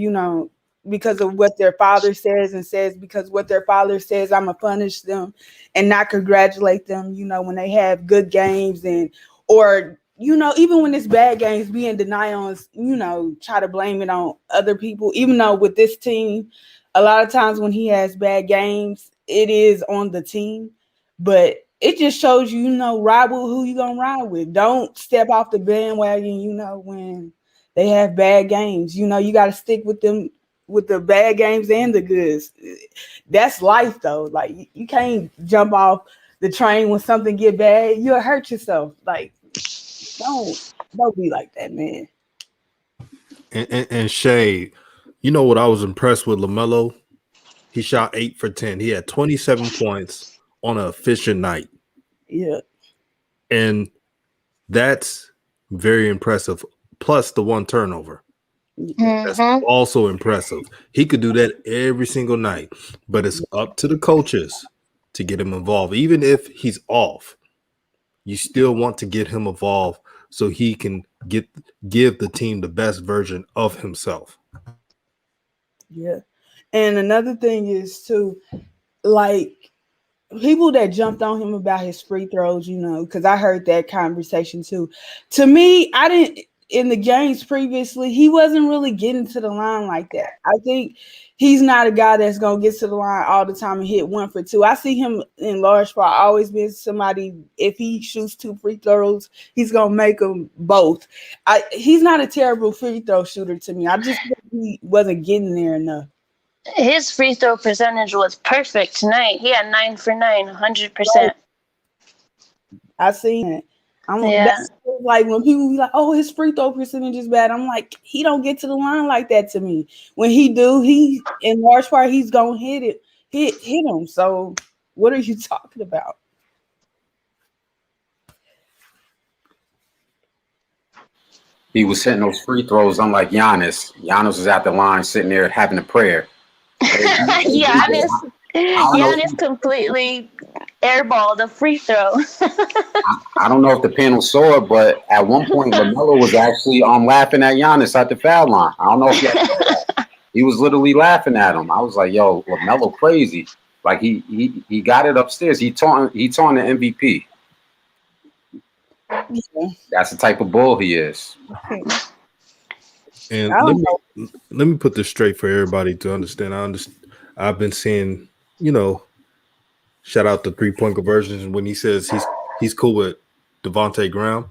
because of what their father says, and says because what their father says, I'm gonna punish them and not congratulate them, when they have good games, and or even when it's bad games, be in denial and, try to blame it on other people. Even though with this team, a lot of times when he has bad games, it is on the team. But it just shows ride with who you gonna ride with. Don't step off the bandwagon, when they have bad games. You got to stick with them with the bad games and the goods. That's life, though. Like, you can't jump off the train when something get bad. You'll hurt yourself. Like, don't don't be like that, man. And Shay, you know what I was impressed with Lamelo? He shot 8 for 10. He had 27 points on an efficient night, Yeah. and that's very impressive. Plus the one turnover. That's Mm-hmm. also impressive. He could do that every single night, but it's up to the coaches to get him involved. Even if he's off, you still want to get him involved so he can give the team the best version of himself. Yeah. And another thing is too, like, people that jumped on him about his free throws, because I heard that conversation too. To me, I didn't, in the games previously, he wasn't really getting to the line like that. I think he's not a guy that's gonna get to the line all the time and hit 1 for 2. I see him in large part always being somebody. If he shoots 2 free throws, he's gonna make them both. He's not a terrible free throw shooter to me. I just think he wasn't getting there enough. His free throw percentage was perfect tonight. He had 9 for 9, 100%. I seen it. Yeah. That's like when people be like, "Oh, his free throw percentage is bad." I'm like, he don't get to the line like that to me. When he do, he in large part he's gonna hit him. So what are you talking about? He was hitting those free throws. I'm like Giannis. Giannis was at the line sitting there having a prayer. Giannis, I don't know. Giannis completely airballed a free throw. I don't know if the panel saw it, but at one point Lamelo was actually laughing at Giannis at the foul line. I don't know if you saw that. He was literally laughing at him. I was like, "Yo, Lamelo crazy!" Like he got it upstairs. He taught the MVP. Yeah. That's the type of bull he is. And I don't know. let me put this straight for everybody to understand. I've been seeing, you know, shout out the 3-point conversions when he says he's cool with Devontae Graham.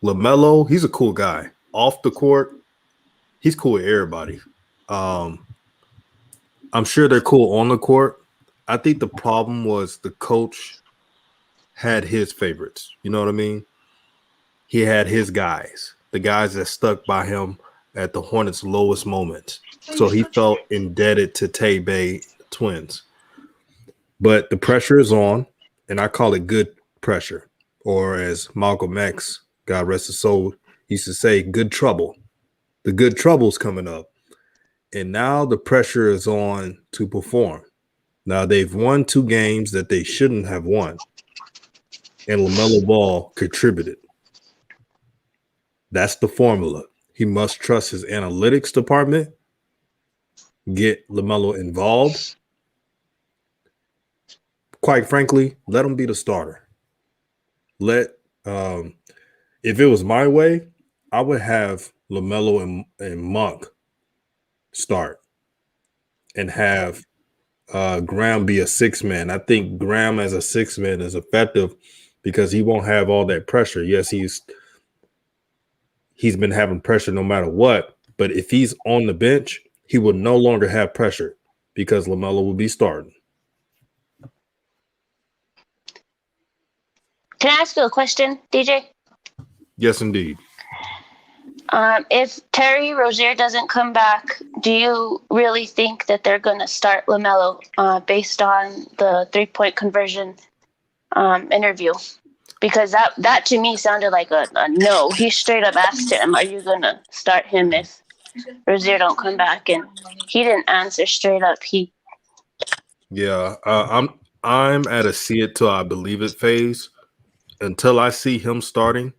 LaMelo, he's a cool guy. Off the court, he's cool with everybody. Um, I'm sure they're cool on the court. I think the problem was the coach had his favorites. You know what I mean? He had his guys, the guys that stuck by him at the Hornets' lowest moments. So he felt indebted to Tay Bay twins. But the pressure is on, and I call it good pressure. Or as Malcolm X, God rest his soul, used to say, good trouble. The good trouble's coming up. And now the pressure is on to perform. Now they've won 2 games that they shouldn't have won. And LaMelo Ball contributed. That's the formula. He must trust his analytics department, get LaMelo involved, quite frankly, let him be the starter. Let if it was my way, I would have LaMelo and Monk start and have Graham be a 6-man. I think Graham as a 6-man is effective because he won't have all that pressure. Yes, he's been having pressure no matter what, but if he's on the bench, he will no longer have pressure because LaMelo will be starting. Can I ask you a question, DJ? Yes, indeed. If Terry Rozier doesn't come back, do you really think that they're going to start LaMelo based on the 3-point conversion interview? Because that to me sounded like a no. He straight up asked him, "Are you going to start him if Rozier don't come back?" And he didn't answer straight up. I'm at a see it till I believe it phase. Until I see him starting,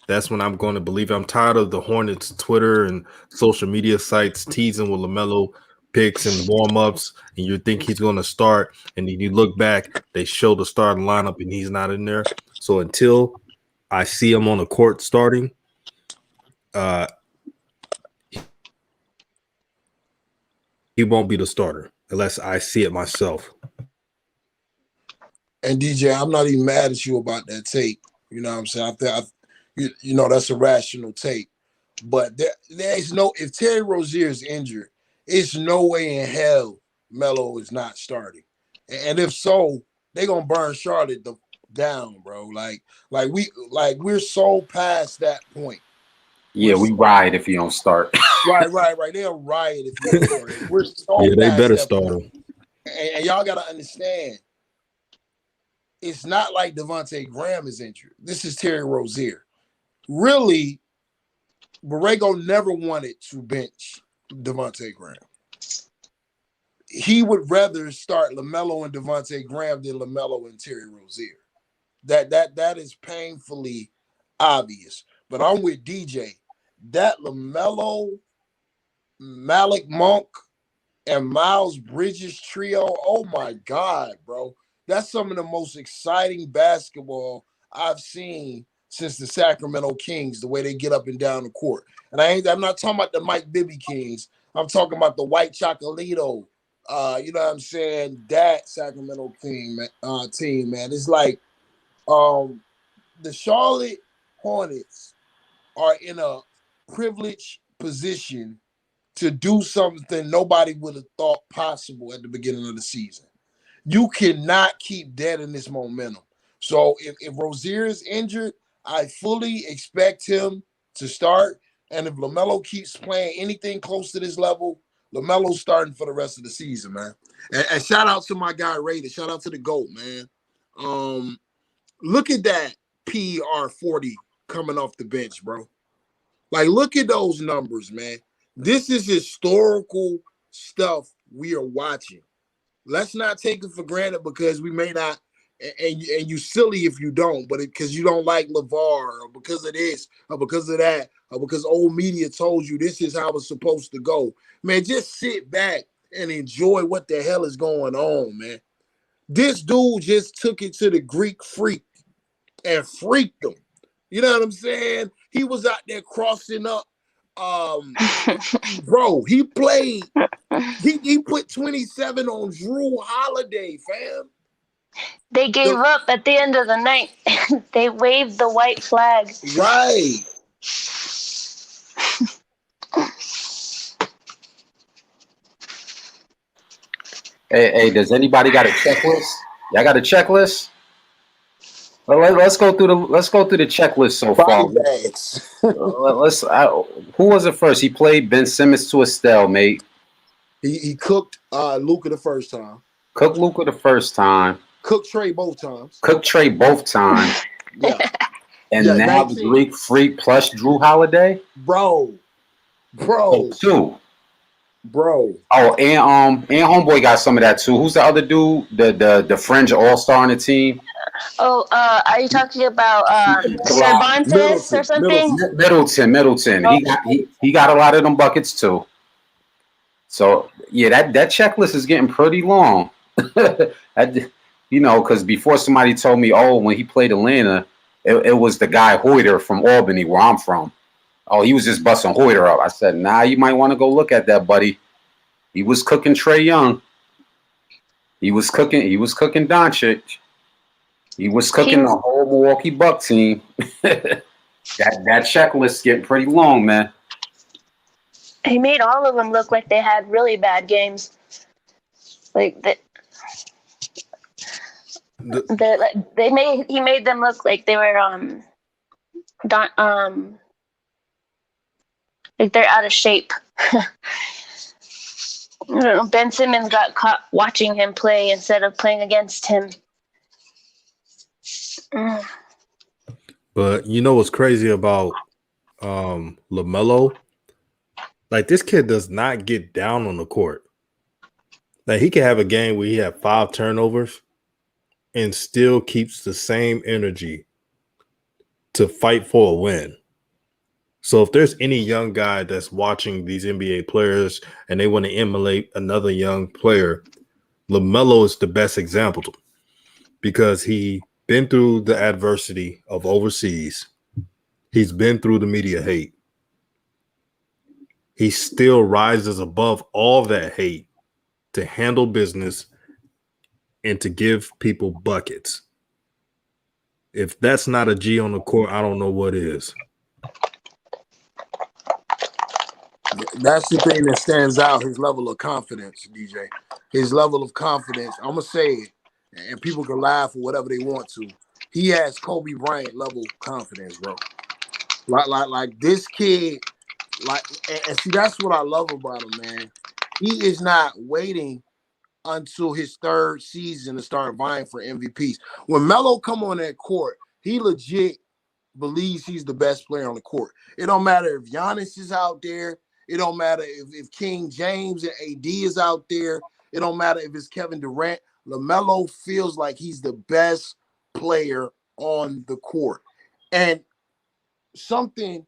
that's when I'm going to believe it. I'm tired of the Hornets Twitter and social media sites teasing with LaMelo picks and warm-ups, and you think he's going to start, and then you look back, they show the starting lineup, and he's not in there. So until I see him on the court starting, he won't be the starter unless I see it myself. And DJ, I'm not even mad at you about that tape. You know what I'm saying? I think you know that's a rational take. But there's no, if Terry Rozier is injured, it's no way in hell Melo is not starting. And if so, they're gonna burn Charlotte down, bro. Like we're so past that point. Yeah, we riot if you don't start. Right. They'll riot if you don't start. We're so Yeah, they past better that start point. him. And y'all gotta understand, it's not like Devontae Graham is injured. This is Terry Rozier. Really, Borrego never wanted to bench Devontae Graham. He would rather start LaMelo and Devontae Graham than LaMelo and Terry Rozier. That is painfully obvious. But I'm with DJ. That LaMelo, Malik Monk, and Miles Bridges trio, oh my God, bro. That's some of the most exciting basketball I've seen since the Sacramento Kings, the way they get up and down the court. And I'm not talking about the Mike Bibby Kings. I'm talking about the White Chocolito. You know what I'm saying? That Sacramento team, man. It's like the Charlotte Hornets are in a privileged position to do something nobody would have thought possible at the beginning of the season. You cannot keep dead in this momentum. So if Rozier is injured, I fully expect him to start. And if LaMelo keeps playing anything close to this level, LaMelo's starting for the rest of the season, man. And shout out to my guy Raider. Shout out to the GOAT, man. Look at that PER 40 coming off the bench, bro. Like, look at those numbers, man. This is historical stuff we are watching. Let's not take it for granted because we may not, and you silly if you don't, but because you don't like LeVar or because of this or because of that or because old media told you this is how it's supposed to go. Man, just sit back and enjoy what the hell is going on, man. This dude just took it to the Greek freak and freaked them. You know what I'm saying? He was out there crossing up. Bro, he played. He put 27 on Drew Holiday, fam. They gave up at the end of the night. They waved the white flag. Right. Hey, does anybody got a checklist? Y'all got a checklist? Well, let's go through the checklist so far. Who was it first? He played Ben Simmons to a stalemate. He cooked Luka the first time. Cooked Luka the first time. Cooked Trey both times. Yeah. And now 19. The Greek freak plus Drew Holiday. Bro. So two. Bro. Oh, and homeboy got some of that too. Who's the other dude? The fringe all-star on the team? Oh, are you talking about Cervantes or something? Middleton. Oh. He got a lot of them buckets too. So yeah, that checklist is getting pretty long. You know, because before somebody told me, oh, when he played Atlanta, it was the guy Hoyter from Albany, where I'm from. Oh, he was just busting Hoyter up. I said, nah, you might want to go look at that, buddy. He was cooking Trae Young. He was cooking Doncic. He was He cooking the whole Milwaukee Buck team. that checklist getting pretty long, man. he made all of them look like they had really bad games. Like that, he made them look like they were like they're out of shape. Ben Simmons got caught watching him play instead of playing against him. But you know what's crazy about Lamelo? Like, this kid does not get down on the court. Like, he can have a game where he have 5 turnovers and still keeps the same energy to fight for a win. So if there's any young guy that's watching these NBA players and they want to emulate another young player, LaMelo is the best example because he been through the adversity of overseas. He's been through the media hate. He still rises above all that hate to handle business and to give people buckets. If that's not a G on the court, I don't know what is. That's the thing that stands out, his level of confidence, DJ. His level of confidence. I'm going to say it, and people can laugh or whatever they want to. He has Kobe Bryant level confidence, bro. Like this kid, and see, that's what I love about him, man. He is not waiting until his 3rd season to start vying for MVPs. When Melo come on that court, he legit believes he's the best player on the court. It don't matter if Giannis is out there. It don't matter if King James and AD is out there. It don't matter if it's Kevin Durant. LaMelo feels like he's the best player on the court. And something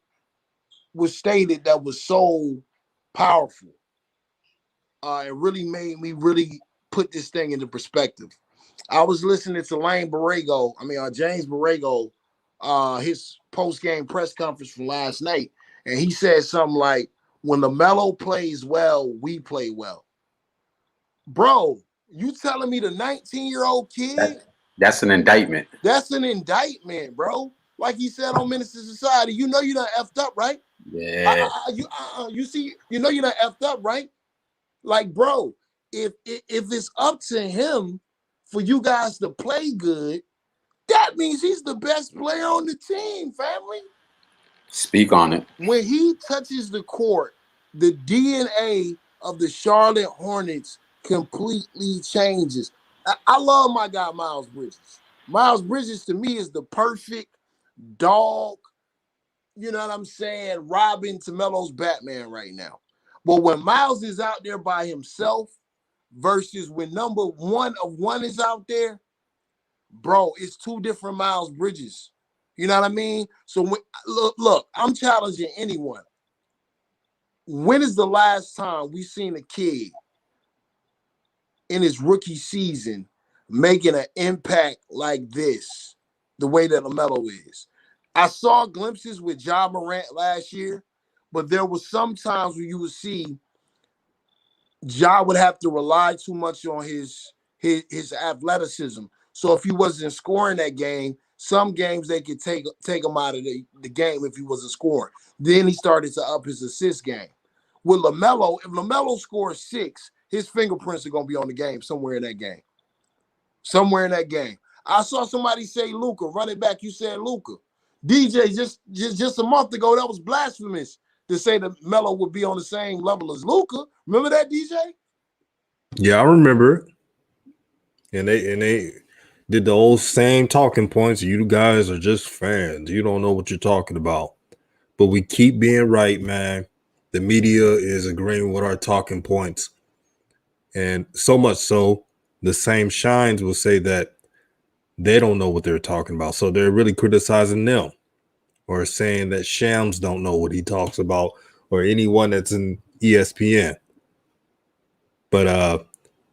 was stated that was so powerful. It really made me really put this thing into perspective. I was listening to James Borrego, his post-game press conference from last night, and he said something like, when LaMelo plays well, we play well. Bro, you telling me the 19-year-old kid? That's an indictment. That's an indictment, bro. Like he said on Minister Society, you know you done effed up, right? Yeah. You see, you know you done effed up, right? Like, bro, if it's up to him for you guys to play good, that means he's the best player on the team, family. Speak on it. When he touches the court, the DNA of the Charlotte Hornets completely changes. I love my guy, Miles Bridges. Miles Bridges, to me, is the perfect dog, you know what I'm saying, Robin to Melo's Batman right now. But when Miles is out there by himself versus when number 1 of 1 is out there, bro, it's 2 different Miles Bridges. You know what I mean? So look, I'm challenging anyone. When is the last time we seen a kid in his rookie season making an impact like this, the way that LaMelo is? I saw glimpses with Ja Morant last year, but there was some times where you would see Ja would have to rely too much on his athleticism. So if he wasn't scoring that game, some games they could take him out of the game if he wasn't scoring. Then he started to up his assist game. With LaMelo, if LaMelo scores 6, his fingerprints are going to be on the game somewhere in that game. Somewhere in that game. I saw somebody say Luka, running back, you said Luka. DJ, just a month ago, that was blasphemous to say that Melo would be on the same level as Luka. Remember that, DJ? Yeah, I remember it. And they did the old same talking points. You guys are just fans. You don't know what you're talking about. But we keep being right, man. The media is agreeing with our talking points. And so much so, the same Shines will say that they don't know what they're talking about. So they're really criticizing them or saying that Shams don't know what he talks about or anyone that's in ESPN. But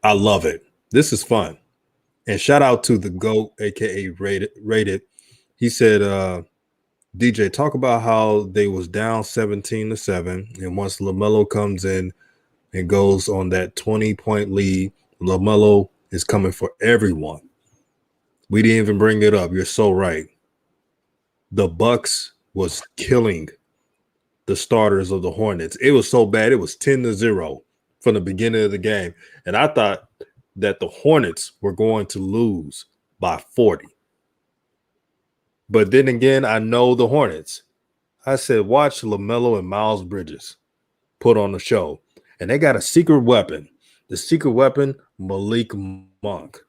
I love it. This is fun. And shout out to the GOAT, aka Rated. He said, DJ, talk about how they was down 17-7. And once LaMelo comes in and goes on that 20-point lead, LaMelo is coming for everyone. We didn't even bring it up. You're so right. The Bucks was killing the starters of the Hornets. It was so bad. It was 10-0 from the beginning of the game. And I thought that the Hornets were going to lose by 40. But then again, I know the Hornets. I said, watch LaMelo and Miles Bridges put on the show. And they got a secret weapon. The secret weapon, Malik Monk.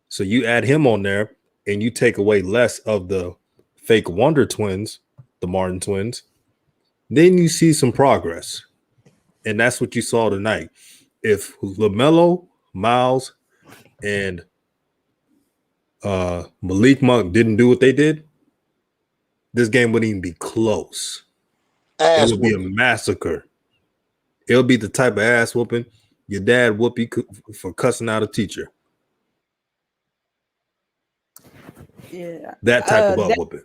So you add him on there and you take away less of the fake Wonder Twins, the Martin twins. Then you see some progress. And that's what you saw tonight. If LaMelo, Miles, and Malik Monk didn't do what they did, this game wouldn't even be close. It Ass would be a whooping. massacre. It'll be the type of ass whooping your dad whoop you for cussing out a teacher. Yeah. That type of butt whooping.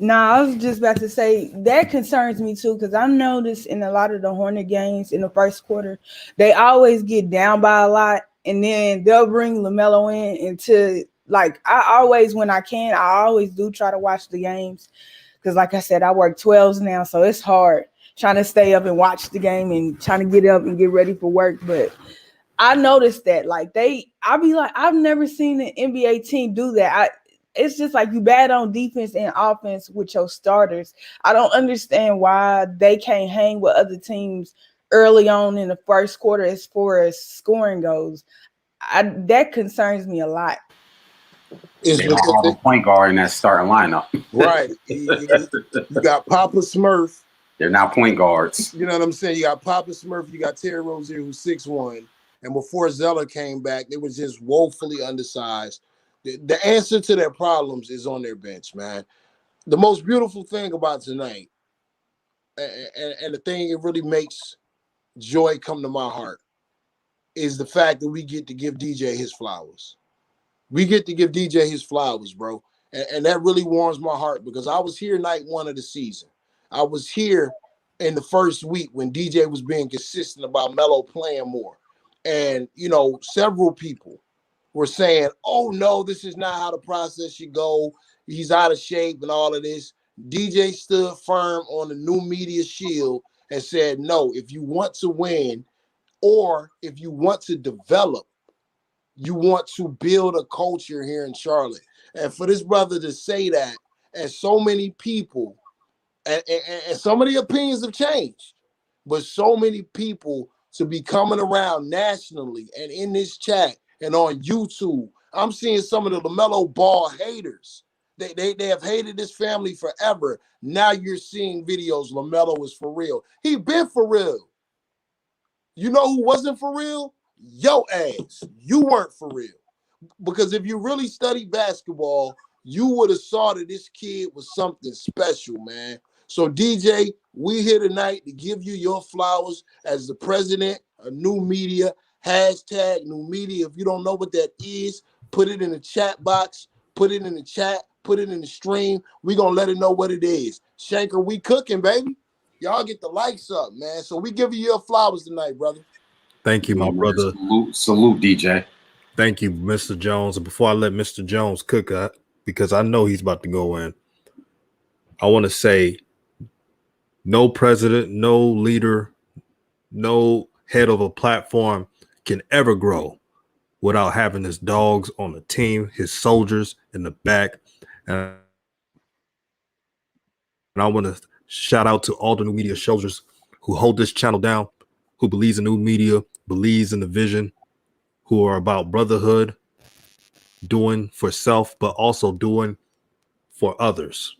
Nah, I was just about to say that concerns me too, because I noticed in a lot of the Hornet games in the first quarter, they always get down by a lot, and then they'll bring LaMelo in into like I always when I can, I always do try to watch the games because, like I said, I work 12s now, so it's hard trying to stay up and watch the game and trying to get up and get ready for work. But I noticed that like I'll be like, I've never seen an NBA team do that. It's just like you bad on defense and offense with your starters. I don't understand why they can't hang with other teams early on in the first quarter as far as scoring goes. That concerns me a lot. It's They don't because have a point guard in that starting lineup. right. You got Papa Smurf. They're not point guards. You know what I'm saying? You got Papa Smurf, you got Terry Rozier, who's 6'1". And before Zeller came back, they was just woefully undersized. The answer to their problems is on their bench, man. The most beautiful thing about tonight, and the thing it really makes joy come to my heart, is the fact that we get to give DJ his flowers. We get to give DJ his flowers, bro. And that really warms my heart because I was here night one of the season. I was here in the first week when DJ was being consistent about Melo playing more. And, you know, several people were saying, oh, no, this is not how the process should go. He's out of shape and all of this. DJ stood firm on the new media shield and said, no, if you want to win or if you want to develop, you want to build a culture here in Charlotte. And for this brother to say that, and so many people, and some of the opinions have changed, but so many people to be coming around nationally and in this chat and on YouTube. I'm seeing some of the LaMelo Ball haters. They have hated this family forever. Now you're seeing videos. LaMelo is for real. He been for real. You know who wasn't for real? Yo ass. You weren't for real. Because if you really studied basketball, you would have saw that this kid was something special, man. So DJ, we here tonight to give you your flowers as the president of New Media. Hashtag New Media. If you don't know what that is, put it in the chat box. Put it in the chat. Put it in the stream. We gonna let it know what it is. Shanker, we cooking, baby. Y'all get the likes up, man. So we give you your flowers tonight, brother. Thank you, my brother. Salute, DJ. Thank you, Mr. Jones. And before I let Mr. Jones cook, because I know he's about to go in, I want to say no president, no leader, no head of a platform can ever grow without having his dogs on the team, his soldiers in the back. And I want to shout out to all the New Media soldiers who hold this channel down, who believes in New Media, believes in the vision, who are about brotherhood, doing for self, but also doing for others.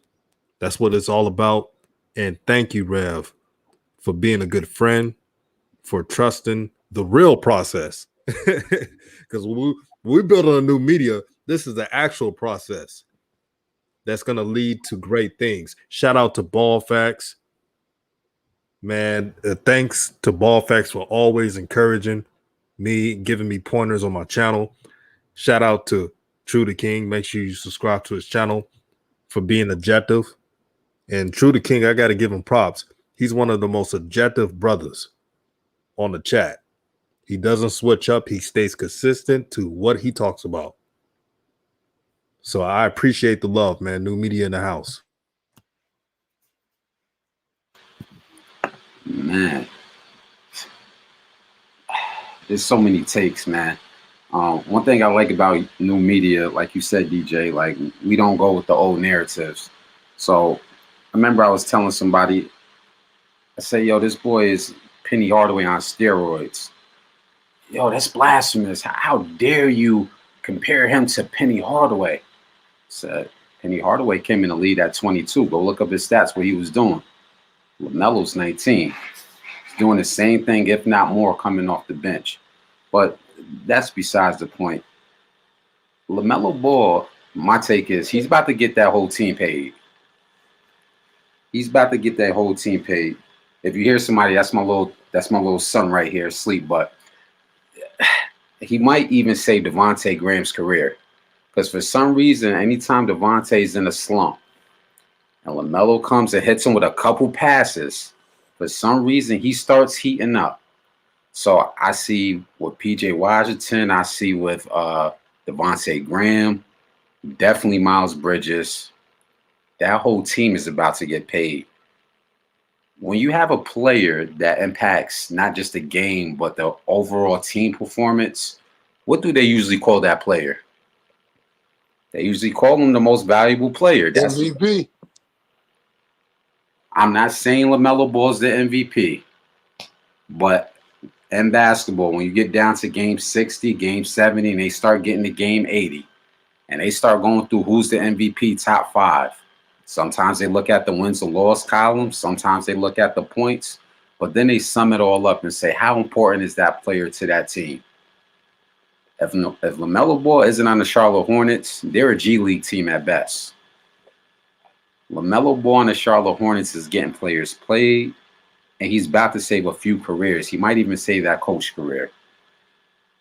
That's what it's all about. And thank you, Rev, for being a good friend, for trusting the real process. Because we build on a New Media, this is the actual process that's going to lead to great things. Shout out to Ball Facts. Man, thanks to Ball Facts for always encouraging me, giving me pointers on my channel. Shout out to True the King. Make sure you subscribe to his channel for being objective. And True the King, I got to give him props. He's one of the most objective brothers on the chat. He doesn't switch up. He stays consistent to what he talks about. So I appreciate the love, man. New media in the house. Man, there's so many takes, man. One thing I like about new media, like you said, DJ, like we don't go with the old narratives. So I remember I was telling somebody, I say, yo, this boy is Penny Hardaway on steroids. Yo, that's blasphemous. How dare you compare him to Penny Hardaway? Said Penny Hardaway came in the lead at 22. Go look up his stats, what he was doing. LaMelo's 19. He's doing the same thing, if not more, coming off the bench. But that's besides the point. LaMelo Ball, my take is he's about to get that whole team paid. He's about to get that whole team paid. If you hear somebody, that's my little son right here asleep, but he might even save Devontae Graham's career. Because for some reason, anytime Devontae's in a slump and LaMelo comes and hits him with a couple passes, for some reason he starts heating up. So I see with PJ Washington, I see with Devontae Graham, definitely Miles Bridges. That whole team is about to get paid. When you have a player that impacts not just the game, but the overall team performance, what do they usually call that player? They usually call him the most valuable player. That's MVP. I'm not saying LaMelo Ball's the MVP, but in basketball, when you get down to game 60, game 70, and they start getting to game 80, and they start going through who's the MVP top 5, sometimes they look at the wins and loss column, sometimes they look at the points, but then they sum it all up and say, how important is that player to that team? If LaMelo Ball isn't on the Charlotte Hornets, they're a G League team at best. LaMelo Ball on the Charlotte Hornets is getting players played, and he's about to save a few careers. He might even save that coach career.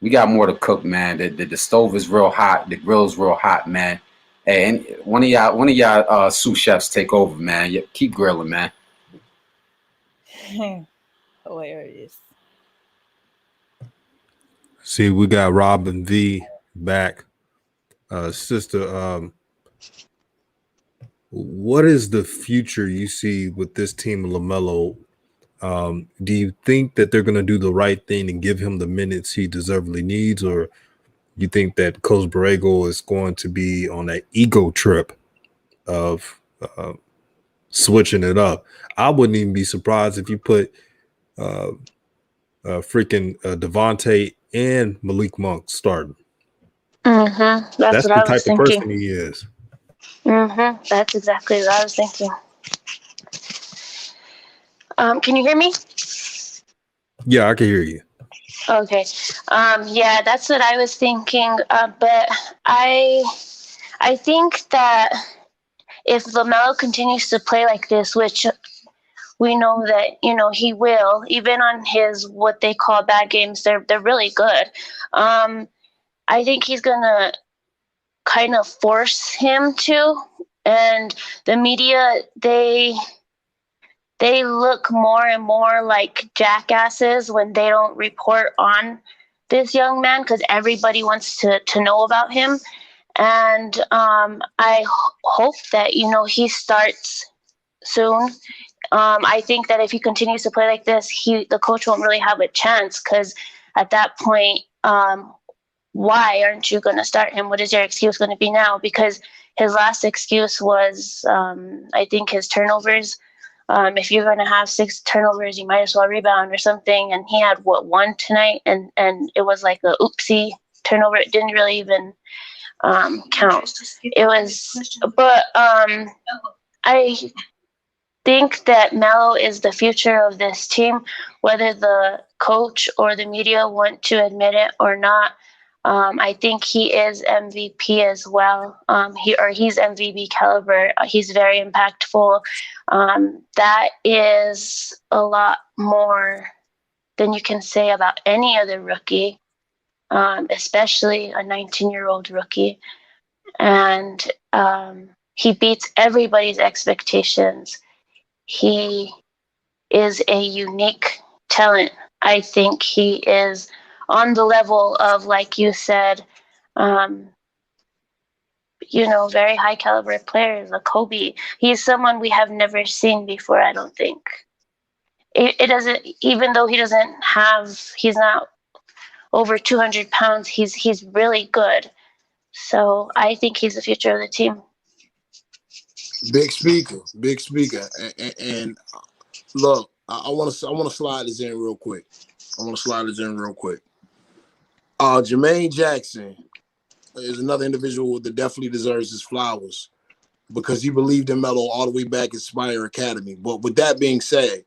We got more to cook, man. The stove is real hot. The grill's real hot, man. And one of y'all sous chefs take over, man. Keep grilling, man. Hilarious. See, we got Robin V back. Sister, what is the future you see with this team of LaMelo? Do you think that they're going to do the right thing and give him the minutes he deservedly needs, or you think that Coach Borrego is going to be on an ego trip of switching it up? I wouldn't even be surprised if you put freaking Devontae and Malik Monk starting. Mm-hmm. That's That's what the I was type of thinking. person he is. Mm-hmm. That's exactly what I was thinking. Can you hear me? Yeah, I can hear you. Okay. Yeah, that's what I was thinking. But I think that if LaMelo continues to play like this, which we know that he will, even on his what they call bad games, they're really good. I think he's gonna kind of force him to, and the media they look more and more like jackasses when they don't report on this young man because everybody wants to know about him. And I hope that he starts soon. I think that if he continues to play like this, the coach won't really have a chance because at that point, why aren't you going to start him? What is your excuse going to be now? Because his last excuse was, I think, his turnovers. If you're going to have 6 turnovers, you might as well rebound or something. And he had, one tonight? And it was like a oopsie turnover. It didn't really even count. It was, but I think that Melo is the future of this team, whether the coach or the media want to admit it or not. I think he is MVP as well. He's MVP caliber. He's very impactful. That is a lot more than you can say about any other rookie. especially a 19-year-old rookie. And he beats everybody's expectations. He is a unique talent. I think he is on the level of, like you said, um, very high caliber players, like Kobe. He's someone we have never seen before, I don't think. It doesn't, even though he's not over 200 pounds, he's really good. So I think he's the future of the team. Big speaker, and look, I want to slide this in real quick. Jermaine Jackson is another individual that definitely deserves his flowers because he believed in Melo all the way back at Spire Academy. But with that being said,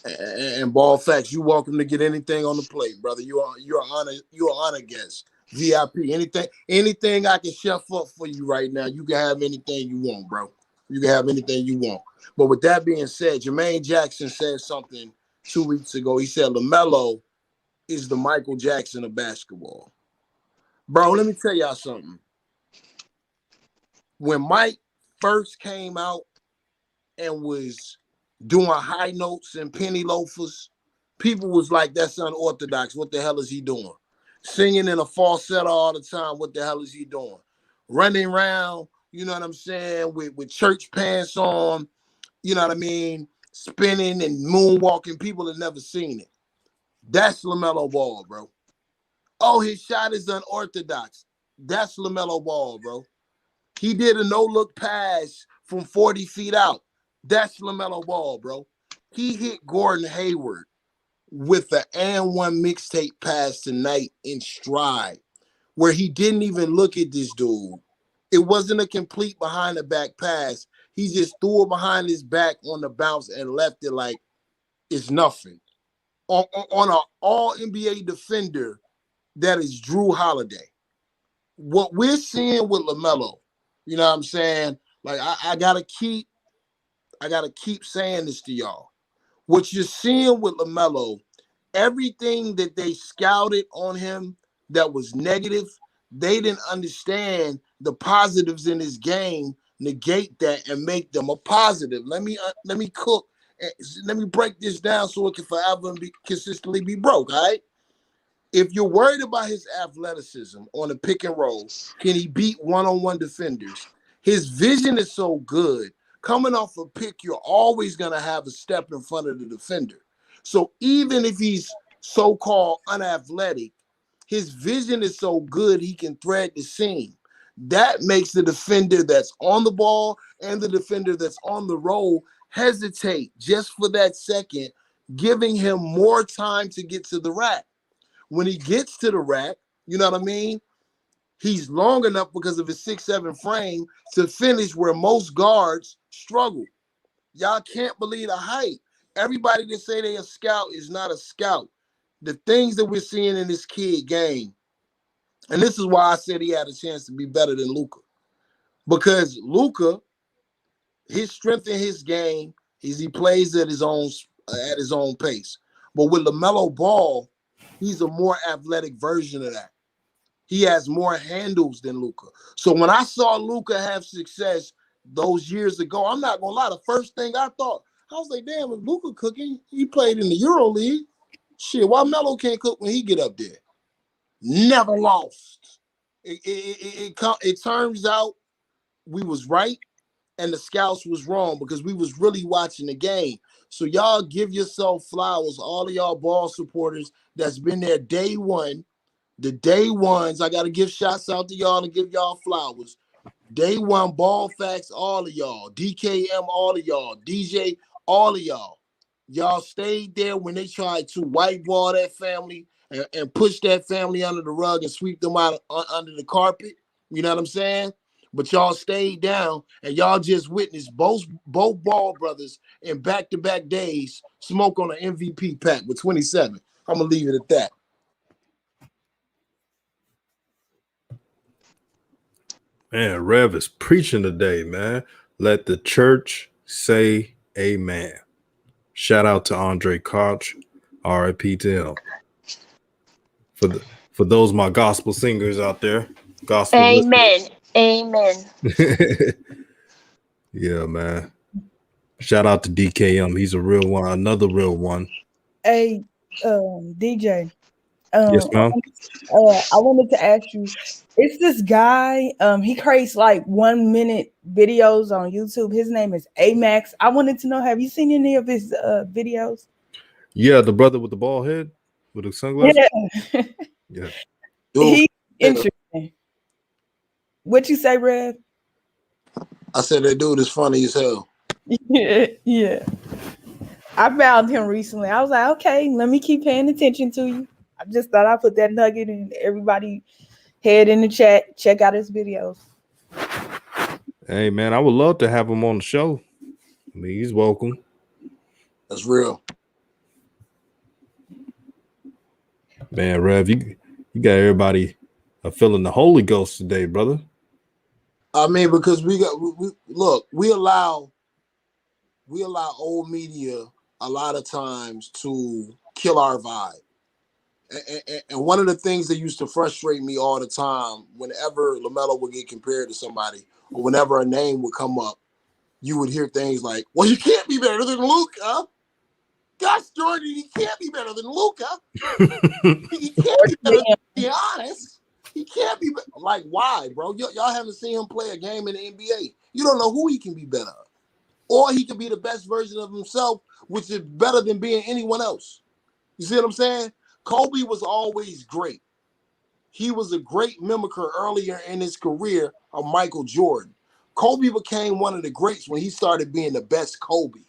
and ball facts, you're welcome to get anything on the plate, brother. You're honor guest. VIP. Anything I can chef up for you right now. You can have anything you want, bro. You can have anything you want. But with that being said, Jermaine Jackson said something 2 weeks ago. He said LaMelo is the Michael Jackson of basketball. Bro, let me tell y'all something. When Mike first came out and was doing high notes and penny loafers, people was like, that's unorthodox. What the hell is he doing? Singing in a falsetto all the time. What the hell is he doing? Running around, you know what I'm saying, with church pants on, you know what I mean, spinning and moonwalking. People have never seen it. That's LaMelo Ball, bro. Oh, his shot is unorthodox. That's LaMelo Ball, bro. He did a no-look pass from 40 feet out. That's LaMelo Ball, bro. He hit Gordon Hayward with the and one mixtape pass tonight in stride, where he didn't even look at this dude. It wasn't a complete behind the back pass. He just threw it behind his back on the bounce and left it like it's nothing. On an all NBA defender that is Drew Holiday. What we're seeing with LaMelo, you know what I'm saying? Like I gotta keep saying this to y'all. What you're seeing with LaMelo, everything that they scouted on him that was negative, they didn't understand the positives in his game, negate that and make them a positive. Let me cook. Let me break this down so it can forever be consistently be broke. All right. If you're worried about his athleticism on the pick and roll, can he beat one-on-one defenders? His vision is so good. Coming off a pick, you're always going to have a step in front of the defender. So even if he's so-called unathletic, his vision is so good he can thread the seam. That makes the defender that's on the ball and the defender that's on the roll hesitate just for that second, giving him more time to get to the rack. When he gets to the rack, you know what I mean? He's long enough because of his 6'7" frame to finish where most guards struggle. Y'all can't believe the height. Everybody that say they a scout is not a scout. The things that we're seeing in this kid game, and this is why I said he had a chance to be better than Luka. Because Luka, his strength in his game is he plays at his own pace. But with LaMelo Ball, he's a more athletic version of that. He has more handles than Luka. So when I saw Luka have success those years ago, I'm not gonna lie. The first thing I thought, I was like, damn, if Luka cooking, he played in the Euro League. Shit, why Melo can't cook when he get up there? Never lost. It turns out we was right and the scouts was wrong because we was really watching the game. So y'all give yourself flowers, all of y'all ball supporters that's been there day one. The day ones, I got to give shots out to y'all and give y'all flowers. Day one, ball facts, all of y'all. DKM, all of y'all. DJ, all of y'all. Y'all stayed there when they tried to whiteball that family and push that family under the rug and sweep them out under the carpet. You know what I'm saying? But y'all stayed down and y'all just witnessed both ball brothers in back-to-back days smoke on an MVP pack with 27. I'm going to leave it at that. Man, Rev is preaching today, man. Let the church say amen. Shout out to Andre Koch, RIP to him. for the for those my gospel singers out there, gospel Amen. listeners. Amen. Yeah, man. Shout out to DKM. He's a real one, another real one. Hey, DJ. Yes, Um, I ma'am. I wanted to ask you, it's this guy, he creates like 1 minute videos on YouTube. His name is Amax. I wanted to know, have you seen any of his videos? Yeah, the brother with the bald head with the sunglasses. Yeah. Yeah. Dude, He's yeah, interesting. What you say, Rev? I said that dude is funny as hell. Yeah, yeah. I found him recently. I was like, okay, let me keep paying attention to you. I just thought I'd put that nugget in everybody head in the chat. Check out his videos. Hey, man, I would love to have him on the show. I mean, he's welcome. That's real. Man, Rev, you got everybody feeling the Holy Ghost today, brother. I mean, because look, we allow old media a lot of times to kill our vibe. And one of the things that used to frustrate me all the time, whenever Lamelo would get compared to somebody, or whenever a name would come up, you would hear things like, "Well, you can't be better than Luka. Gosh, Jordan, he can't be better than Luka. He can't be better than Giannis. He can't be like, why, bro? Y'all haven't seen him play a game in the NBA. You don't know who he can be better of. Or he could be the best version of himself, which is better than being anyone else. You see what I'm saying? Kobe was always great. He was a great mimicker earlier in his career of Michael Jordan. Kobe became one of the greats when he started being the best Kobe.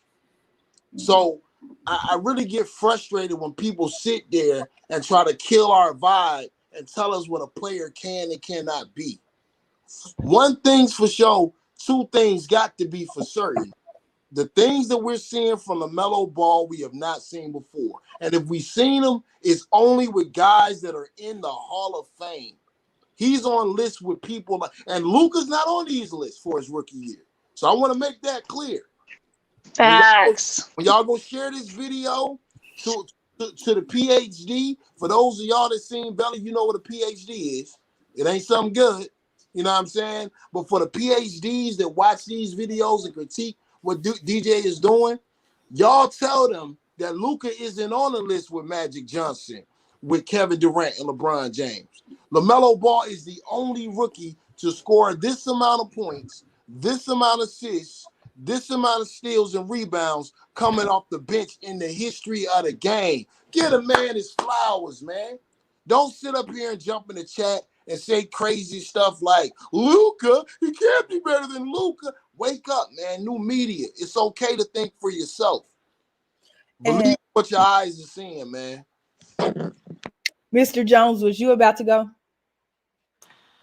So I really get frustrated when people sit there and try to kill our vibe and tell us what a player can and cannot be. One thing's for sure, two things got to be for certain. The things that we're seeing from LaMelo Ball, we have not seen before. And if we've seen them, it's only with guys that are in the Hall of Fame. He's on lists with people, and Luka's not on these lists for his rookie year. So I want to make that clear. Facts. When y'all go share this video to the PhD, for those of y'all that seen Belly, you know what a PhD is. It ain't something good. You know what I'm saying? But for the PhDs that watch these videos and critique what DJ is doing, y'all tell them that Luka isn't on the list with Magic Johnson, with Kevin Durant and LeBron James. LaMelo Ball is the only rookie to score this amount of points, this amount of assists, this amount of steals and rebounds coming off the bench in the history of the game. Get a man his flowers, man. Don't sit up here and jump in the chat and say crazy stuff like, Luka, he can't be better than Luka. Wake up, man. New media. It's okay to think for yourself. Believe what your eyes are seeing, man. Mr. Jones, was you about to go?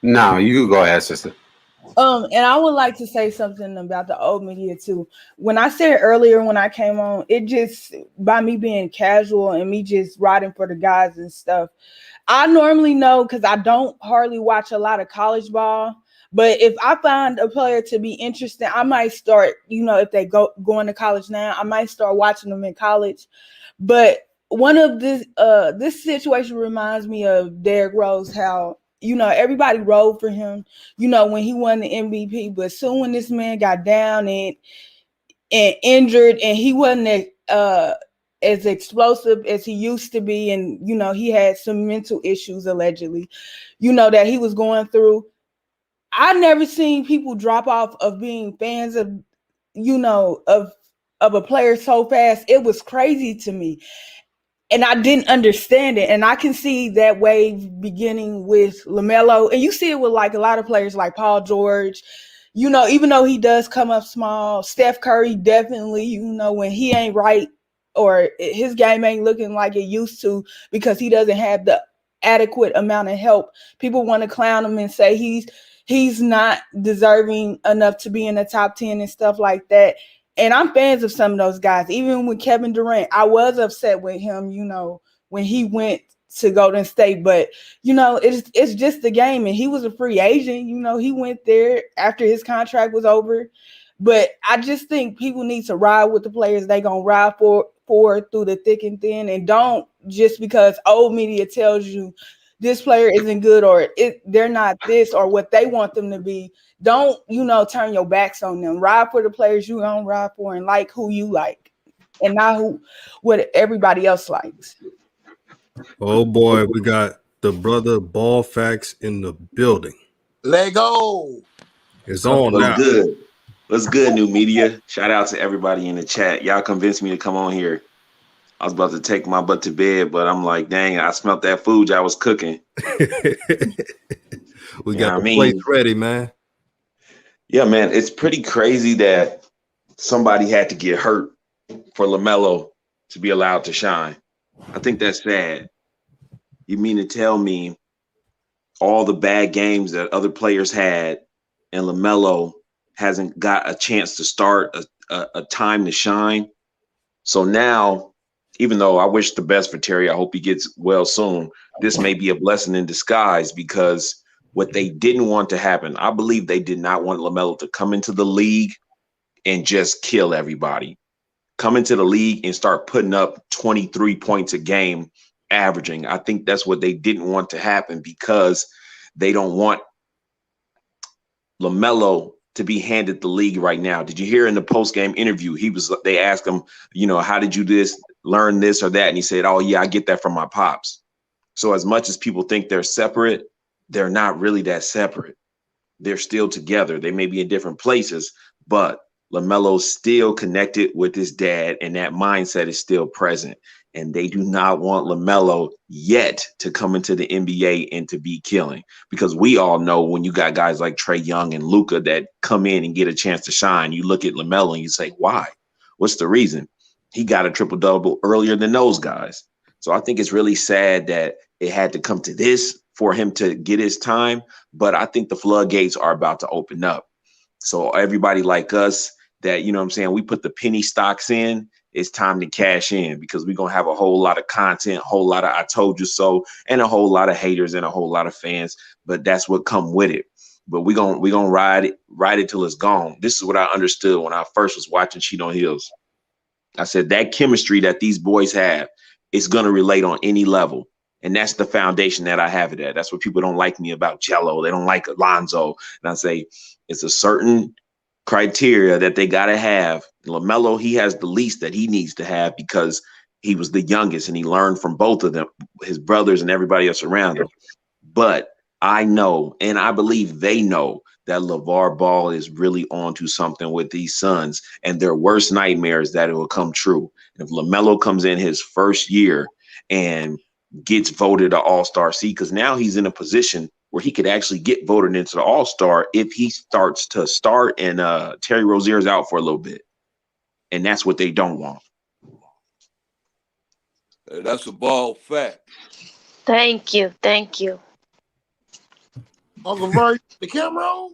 No, you can go ahead, sister. And I would like to say something about the old media too. When I said earlier when I came on, it just by me being casual and me just riding for the guys and stuff. I normally know because I don't hardly watch a lot of college ball. But if I find a player to be interesting, I might start, if they going to college now, I might start watching them in college. But one of this situation reminds me of Derrick Rose, how everybody rode for him, when he won the MVP. But soon when this man got down and injured, and he wasn't as explosive as he used to be, and he had some mental issues allegedly, that he was going through. I never seen people drop off of being fans of of a player so fast. It was crazy to me. And I didn't understand it. And I can see that wave beginning with LaMelo. And you see it with like a lot of players like Paul George. Even though he does come up small, Steph Curry definitely, when he ain't right or his game ain't looking like it used to because he doesn't have the adequate amount of help, people want to clown him and say he's not deserving enough to be in the top 10 and stuff like that. And I'm fans of some of those guys. Even with Kevin Durant, I was upset with him, when he went to Golden State. But, it's just the game. And he was a free agent. He went there after his contract was over. But I just think people need to ride with the players they going to ride for through the thick and thin. And don't just because old media tells you this player isn't good or they're not this or what they want them to be. Don't, turn your backs on them. Ride for the players you don't ride for and like who you like and not what everybody else likes. Oh boy, we got the brother Ball Facts in the building. Lego. It's on What's now. good? What's good, new media? Shout out to everybody in the chat. Y'all convinced me to come on here. I was about to take my butt to bed, but I'm like, dang, I smelled that food y'all was cooking. We You got know what the I plates mean? ready, man. Yeah, man, it's pretty crazy that somebody had to get hurt for Lamelo to be allowed to shine. I think that's sad. You mean to tell me all the bad games that other players had and Lamelo hasn't got a chance to start a time to shine? So now, even though I wish the best for Terry, I hope he gets well soon. This may be a blessing in disguise because what they didn't want to happen, I believe they did not want LaMelo to come into the league and just kill everybody. Come into the league and start putting up 23 points a game, averaging. I think that's what they didn't want to happen because they don't want LaMelo to be handed the league right now. Did you hear in the post-game interview, they asked him, how did you learn this or that? And he said, oh yeah, I get that from my pops. So as much as people think they're separate, they're not really that separate. They're still together. They may be in different places, but LaMelo's still connected with his dad, and that mindset is still present. And they do not want LaMelo yet to come into the NBA and to be killing, because we all know when you got guys like Trae Young and Luka that come in and get a chance to shine, you look at LaMelo and you say, why? What's the reason? He got a triple-double earlier than those guys. So I think it's really sad that it had to come to this for him to get his time, but I think the floodgates are about to open up. So everybody like us that, we put the penny stocks in, it's time to cash in, because we're going to have a whole lot of content, a whole lot of I told you so, and a whole lot of haters and a whole lot of fans, but that's what come with it. But we're going to ride it till it's gone. This is what I understood when I first was watching Cheat on Hills. I said that chemistry that these boys have is going to relate on any level. And that's the foundation that I have it at. That's what people don't like me about Jello. They don't like Alonzo. And I say it's a certain criteria that they got to have. LaMelo, he has the least that he needs to have because he was the youngest and he learned from both of them, his brothers and everybody else around him. But I know, and I believe they know, that LeVar Ball is really onto something with these Suns, and their worst nightmare is that it will come true. If LaMelo comes in his first year and gets voted an all-star seat, because now he's in a position where he could actually get voted into the all-star if he starts to start and Terry Rozier's out for a little bit. And that's what they don't want. Hey, that's a ball fact. Thank you. Thank you. Uncle Vern, the camera on?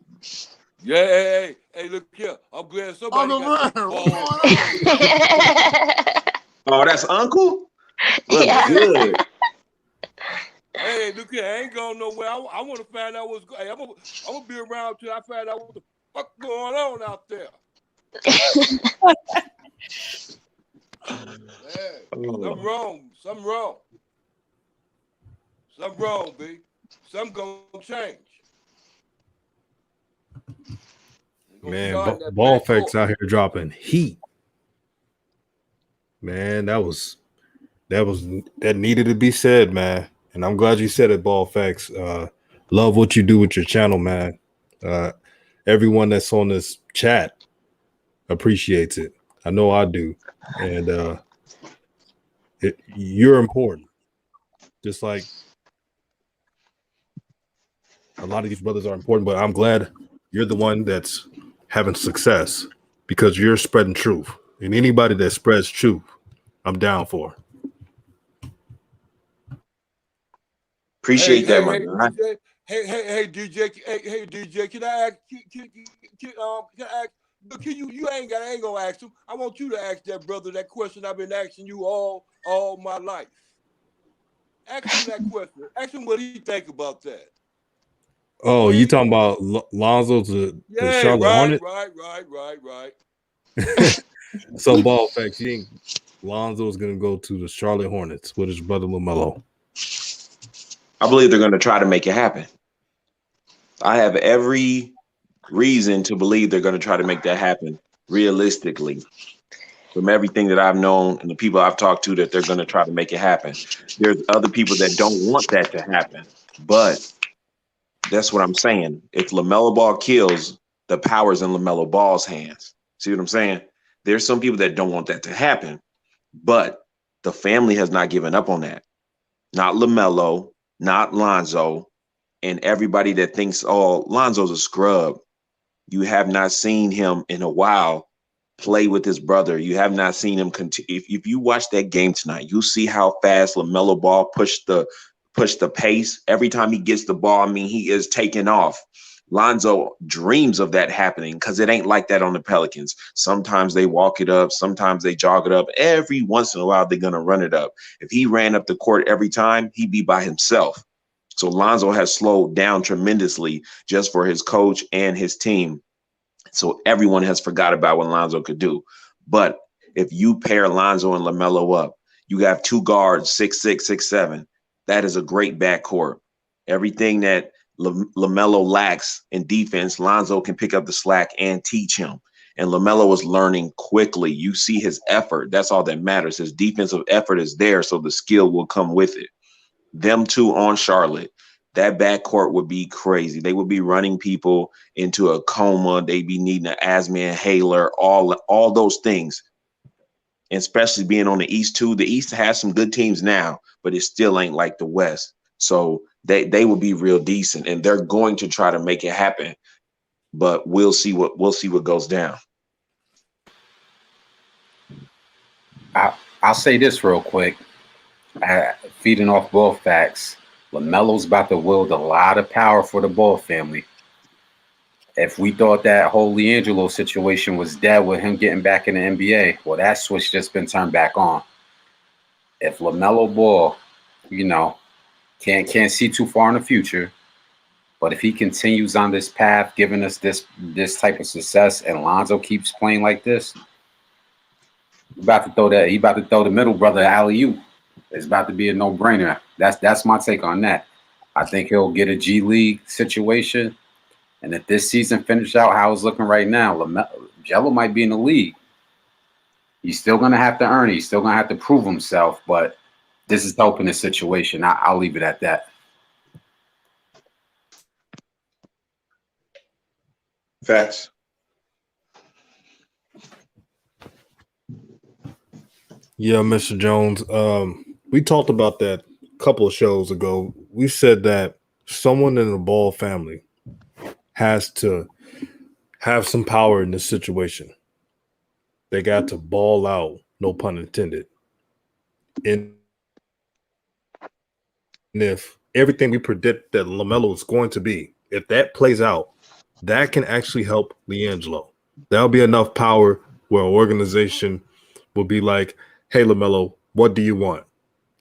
Yeah, hey, look here. I'm glad somebody Uncle got Vern, the what's ball. going on? Oh, that's Uncle? What's Yeah. good? Hey, look here, I ain't going nowhere. I want to find out what's going on. Hey, I'm going to be around till I find out what the fuck going on out there. Man, something wrong, B. Something going to change. Man, Ball Facts out here dropping heat. Man, that needed to be said, man. And I'm glad you said it, Ball Facts. Love what you do with your channel, man. Everyone that's on this chat appreciates it. I know I do. And you're important. Just like a lot of these brothers are important, but I'm glad you're the one that's having success because you're spreading truth. And anybody that spreads truth, I'm down for. Appreciate that, man. DJ. Hey, DJ. Can I ask? Can I ask? Look, you ain't gonna ask him. I want you to ask that brother that question I've been asking you all my life. Ask him that question. Ask him what he think about that. Oh, you talking about Lonzo to the Charlotte Hornets? Right. So, Ball Facts, you ain't Lonzo is going to go to the Charlotte Hornets with his brother Lamelo. I believe they're going to try to make it happen. I have every reason to believe they're going to try to make that happen realistically. From everything that I've known and the people I've talked to, that they're going to try to make it happen. There's other people that don't want that to happen, but that's what I'm saying. If LaMelo Ball kills, the power's in LaMelo Ball's hands. See what I'm saying? There's some people that don't want that to happen, but the family has not given up on that. Not LaMelo, not Lonzo, and everybody that thinks, oh, Lonzo's a scrub. You have not seen him in a while play with his brother. You have not seen him continue. If you watch that game tonight, you see how fast LaMelo Ball pushed the pace. Every time he gets the ball, I mean, he is taking off. Lonzo dreams of that happening because it ain't like that on the Pelicans. Sometimes they walk it up. Sometimes they jog it up. Every once in a while, they're going to run it up. If he ran up the court every time, he'd be by himself. So Lonzo has slowed down tremendously just for his coach and his team. So everyone has forgot about what Lonzo could do. But if you pair Lonzo and LaMelo up, you have two guards, 6'6", 6'7". That is a great backcourt. Everything that LaMelo lacks in defense, Lonzo can pick up the slack and teach him. And LaMelo is learning quickly. You see his effort. That's all that matters. His defensive effort is there, so the skill will come with it. Them two on Charlotte, that backcourt would be crazy. They would be running people into a coma. They'd be needing an asthma inhaler, all those things. And especially being on the East too. The East has some good teams now, but it still ain't like the West. So they will be real decent, and they're going to try to make it happen. But we'll see what goes down. I'll say this real quick. Feeding off Ball facts, LaMelo's about to wield a lot of power for the Ball family. If we thought that whole LiAngelo situation was dead with him getting back in the NBA, well, that switch just been turned back on. If LaMelo Ball, can't see too far in the future, but if he continues on this path, giving us this type of success, and Lonzo keeps playing like this, he about to throw the middle brother alley-oop. It's about to be a no-brainer. That's my take on that. I think he'll get a G League situation, and if this season finishes out how it's looking right now, Jello might be in the league. He's still going to have to earn it. He's still going to have to prove himself, but this is helping the situation. I'll leave it at that. Facts. Yeah, Mr. Jones. We talked about that a couple of shows ago. We said that someone in the Ball family has to have some power in this situation. They got to ball out, no pun intended. And if everything we predict that LaMelo is going to be, if that plays out, that can actually help LiAngelo. That'll be enough power where an organization will be like, hey, LaMelo, what do you want?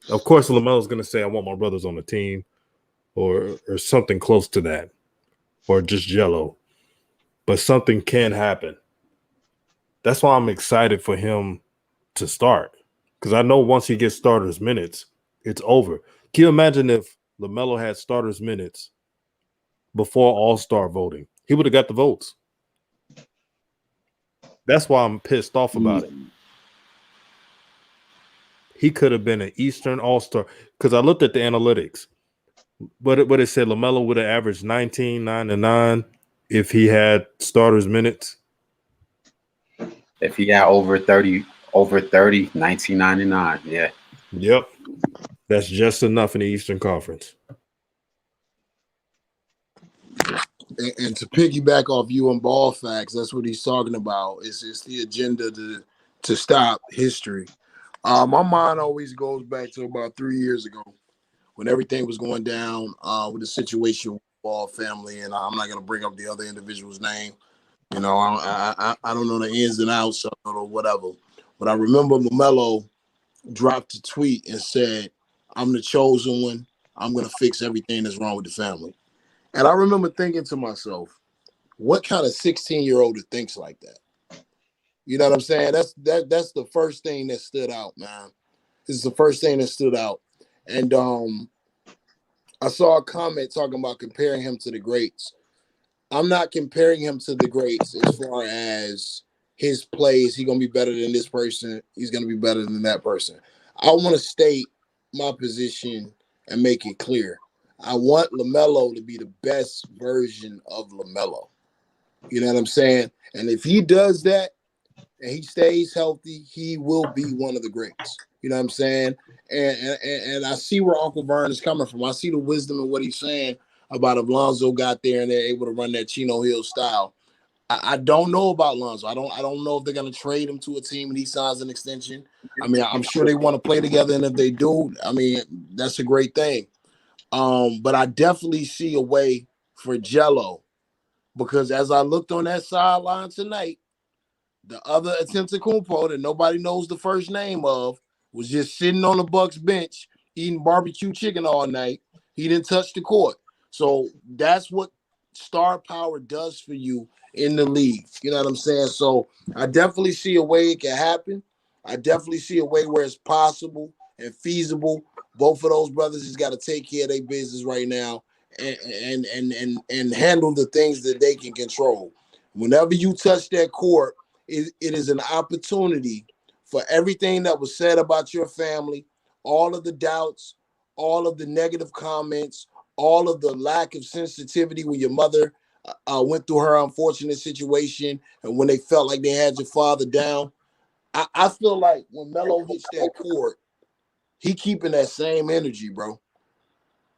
Of course, LaMelo's going to say, I want my brothers on the team or something close to that, or just Jello. But something can happen. That's why I'm excited for him to start, because I know once he gets starters minutes, it's over. Can you imagine if LaMelo had starters minutes before All-Star voting? He would have got the votes. That's why I'm pissed off about it. He could have been an Eastern All-Star, because I looked at the analytics. But it said LaMelo would have averaged 19, 9 and 9 if he had starters minutes. If he had over 30, 1999, yeah. Yep. That's just enough in the Eastern Conference. And to piggyback off you on Ball facts, that's what he's talking about. It's the agenda to stop history. My mind always goes back to about 3 years ago when everything was going down with the situation with the Ball family, and I'm not going to bring up the other individual's name. I don't know the ins and outs of it or whatever. But I remember LaMelo dropped a tweet and said, I'm the chosen one. I'm going to fix everything that's wrong with the family. And I remember thinking to myself, what kind of 16-year-old thinks like that? You know what I'm saying? That's the first thing that stood out, man. This is the first thing that stood out. And I saw a comment talking about comparing him to the greats. I'm not comparing him to the greats as far as his plays. He's gonna be better than this person. He's gonna be better than that person. I want to state my position and make it clear. I want Lamelo to be the best version of Lamelo. You know what I'm saying? And if he does that and he stays healthy, he will be one of the greats. You know what I'm saying? And I see where Uncle Vern is coming from. I see the wisdom in what he's saying about if Lonzo got there and they're able to run that Chino Hill style. I don't know about Lonzo. I don't know if they're gonna trade him to a team and he signs an extension. I mean, I'm sure they want to play together, and if they do, I mean, that's a great thing. But I definitely see a way for Jello because as I looked on that sideline tonight, the other Kumpo that nobody knows the first name of was just sitting on the Bucks bench eating barbecue chicken all night. He didn't touch the court. So that's what star power does for you in the league. You know what I'm saying? So I definitely see a way it can happen. I definitely see a way where it's possible and feasible. Both of those brothers just got to take care of their business right now and handle the things that they can control. Whenever you touch that court, it is an opportunity for everything that was said about your family, all of the doubts, all of the negative comments, all of the lack of sensitivity when your mother went through her unfortunate situation and when they felt like they had your father down. I feel like when Melo hits that court, he keeping that same energy, bro.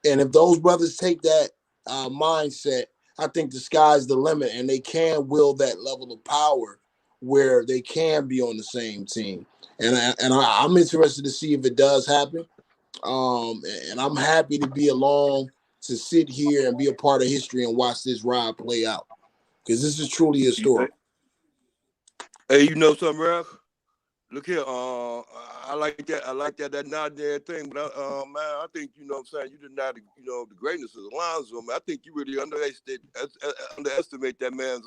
And if those brothers take that mindset, I think the sky's the limit, and they can will that level of power where they can be on the same team. I'm interested to see if it does happen. And I'm happy to be along to sit here and be a part of history and watch this ride play out because this is truly a story. Hey, you know something, Rev? Look here, I like that. I like that not there thing, but man, I think you know what I'm saying. You deny the greatness of Alonzo. Man, I think you really underestimate that man's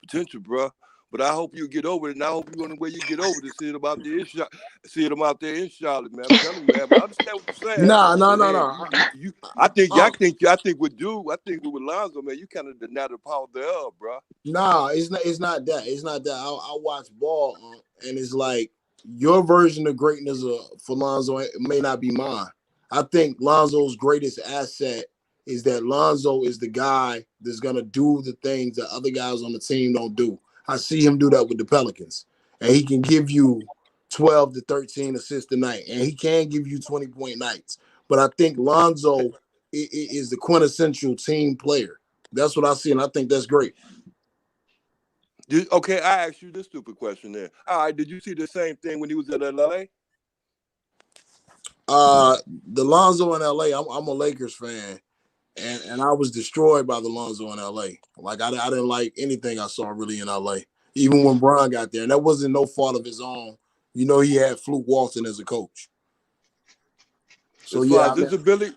potential, bro. But I hope you get over it, and I hope you on the way you get over to see it about see them out there in Charlotte, man. I'm telling you, man. But I understand what you're saying. No, no, But no, hey, no. I think with Lonzo, man, you kind of deny the power thereof, bro. Nah, it's not. It's not that. It's not that. I watch ball, and it's like your version of greatness for Lonzo may not be mine. I think Lonzo's greatest asset is that Lonzo is the guy that's gonna do the things that other guys on the team don't do. I see him do that with the Pelicans, and he can give you 12 to 13 assists a night, and he can give you 20-point nights. But I think Lonzo is the quintessential team player. That's what I see, and I think that's great. Okay, I asked you this stupid question there. All right, did you see the same thing when he was at LA? The Lonzo in LA, I'm a Lakers fan, and I was destroyed by the Lonzo in LA. Like I didn't like anything I saw really in LA. Even when Bron got there, and that wasn't no fault of his own. You know, he had Fluke Walton as a coach. So As far yeah, as his ability,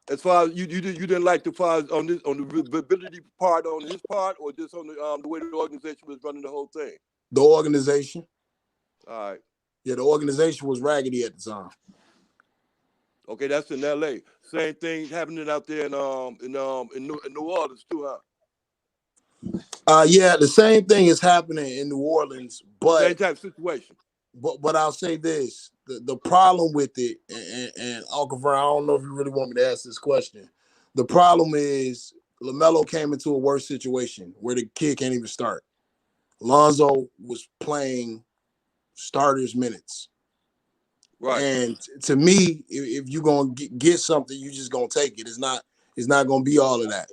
as far as you didn't like the far as on the ability part on his part, or just on the way the organization was running the whole thing. the organization. All right. Yeah, the organization was raggedy at the time. Okay, that's in L.A. Same thing happening out there in New Orleans too, huh? Yeah, the same thing is happening in New Orleans, Same but type of situation. I'll say this: the problem with it, and Uncle Vern, I don't know if you really want me to ask this question. The problem is Lamelo came into a worse situation where the kid can't even start. Lonzo was playing starters minutes. Right. And to me, if you're gonna get something, you just gonna take it. It's not gonna be all of that.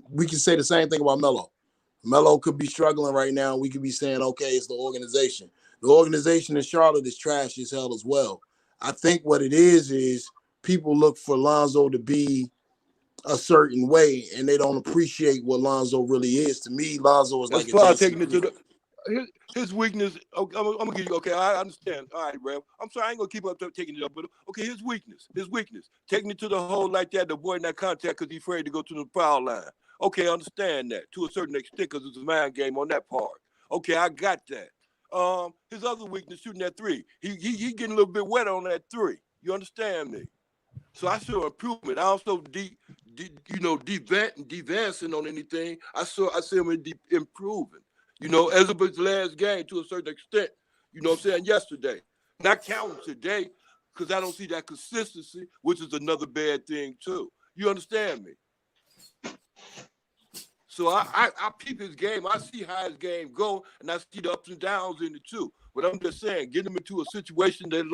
We can say the same thing about Melo. Melo could be struggling right now. We could be saying, okay, it's the organization. The organization in Charlotte is trash as hell as well. I think what it is people look for Lonzo to be a certain way, and they don't appreciate what Lonzo really is. To me, Lonzo is As like a far as Jason taking it to Kidd. the his weakness, okay, I'm gonna give you. Okay, I understand. All right, Rev. I'm sorry, I ain't gonna keep up taking it up, but okay, his weakness, taking it to the hole like that, avoiding that contact because he's afraid to go to the foul line. Okay, I understand that to a certain extent because it's a mind game on that part. Okay, I got that. His other weakness shooting that three. He getting a little bit wet on that three. You understand me? So I saw improvement. I also devancing on anything. I see him improving. As of his last game to a certain extent. You know what I'm saying? Yesterday, not counting today, because I don't see that consistency, which is another bad thing too. You understand me? So I peep his game. I see how his game go, and I see the ups and downs in it too. But I'm just saying, get him into a situation that,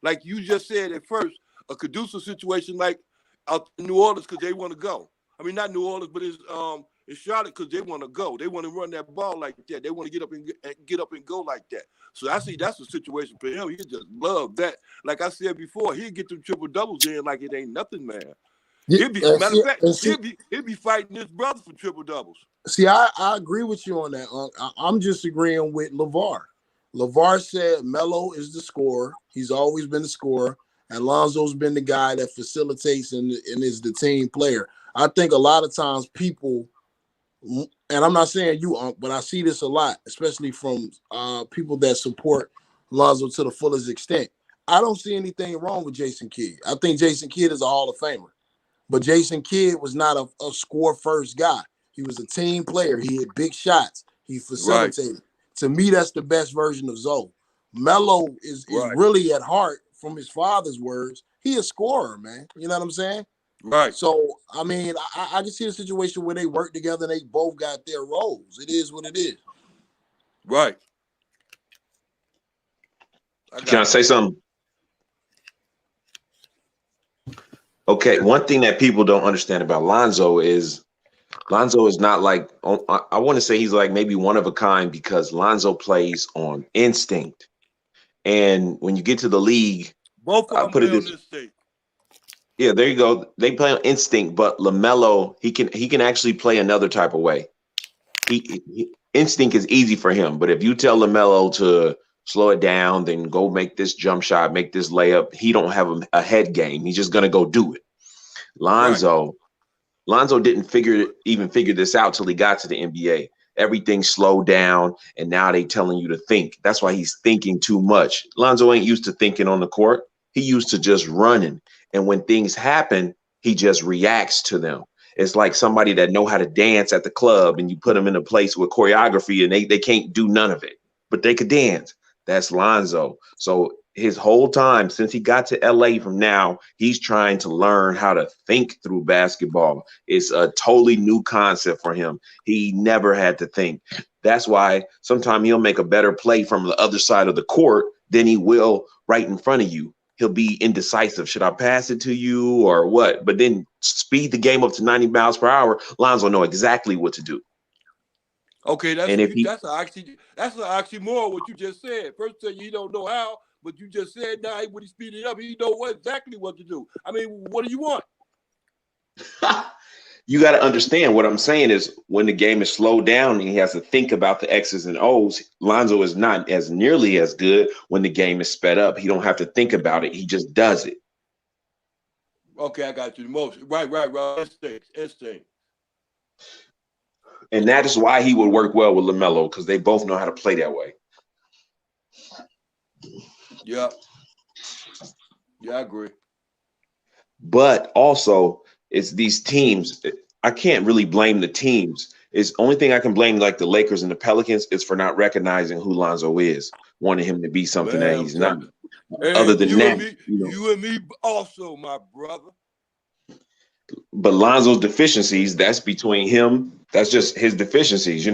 like you just said at first, a conducive situation like out in New Orleans because they want to go. I mean, not New Orleans, but it's Charlotte because they want to go. They want to run that ball like that. They want to get up and go like that. So I see that's a situation for him. He just love that. Like I said before, he'll get them triple doubles in like it ain't nothing, man. He'll be, matter of fact, he'll be fighting his brother for triple doubles. See, I agree with you on that. I'm just agreeing with LeVar. LeVar said Melo is the scorer. He's always been the scorer. And Lonzo's been the guy that facilitates and is the team player. I think a lot of times people, and I'm not saying you, but I see this a lot, especially from people that support Lonzo to the fullest extent. I don't see anything wrong with Jason Kidd. I think Jason Kidd is a Hall of Famer. But Jason Kidd was not a score-first guy. He was a team player. He hit big shots. He facilitated. Right. To me, that's the best version of Zoe. Melo is really at heart, from his father's words, he a scorer, man. You know what I'm saying? Right. So, I mean, I can see a situation where they work together and they both got their roles. It is what it is. Right. Can I say something? Okay, one thing that people don't understand about Lonzo is not like, I want to say he's like maybe one of a kind because Lonzo plays on instinct. And when you get to the league, both of them play on instinct. Yeah, there you go. They play on instinct, but Lamelo, he can actually play another type of way. Instinct is easy for him, but if you tell Lamelo to slow it down, then go make this jump shot, make this layup, he don't have a head game. He's just gonna go do it. Lonzo didn't figure this out till he got to the NBA. Everything slowed down, and now they telling you to think. That's why he's thinking too much. Lonzo ain't used to thinking on the court. He used to just running. And when things happen, he just reacts to them. It's like somebody that know how to dance at the club, and you put them in a place with choreography, and they can't do none of it, but they could dance. That's Lonzo. So his whole time since he got to LA from now, he's trying to learn how to think through basketball. It's a totally new concept for him. He never had to think. That's why sometimes he'll make a better play from the other side of the court than he will right in front of you. He'll be indecisive. Should I pass it to you or what? But then speed the game up to 90 miles per hour. Lonzo know exactly what to do. Okay, that's actually more what you just said. First thing you don't know how, but you just said now when he speed it up, he know exactly what to do. I mean, what do you want? You got to understand what I'm saying is when the game is slowed down and he has to think about the X's and O's, Lonzo is not as nearly as good when the game is sped up. He don't have to think about it. He just does it. Okay, I got you. Emotion. Right. Instinct. And that is why he would work well with Lamelo, because they both know how to play that way. Yeah, I agree. But also, it's these teams. I can't really blame the teams. It's only thing I can blame, like the Lakers and the Pelicans, is for not recognizing who Lonzo is, wanting him to be something that he's not. Other than that, you and me also, my brother. But Lonzo's deficiencies, that's between him. That's just his deficiencies.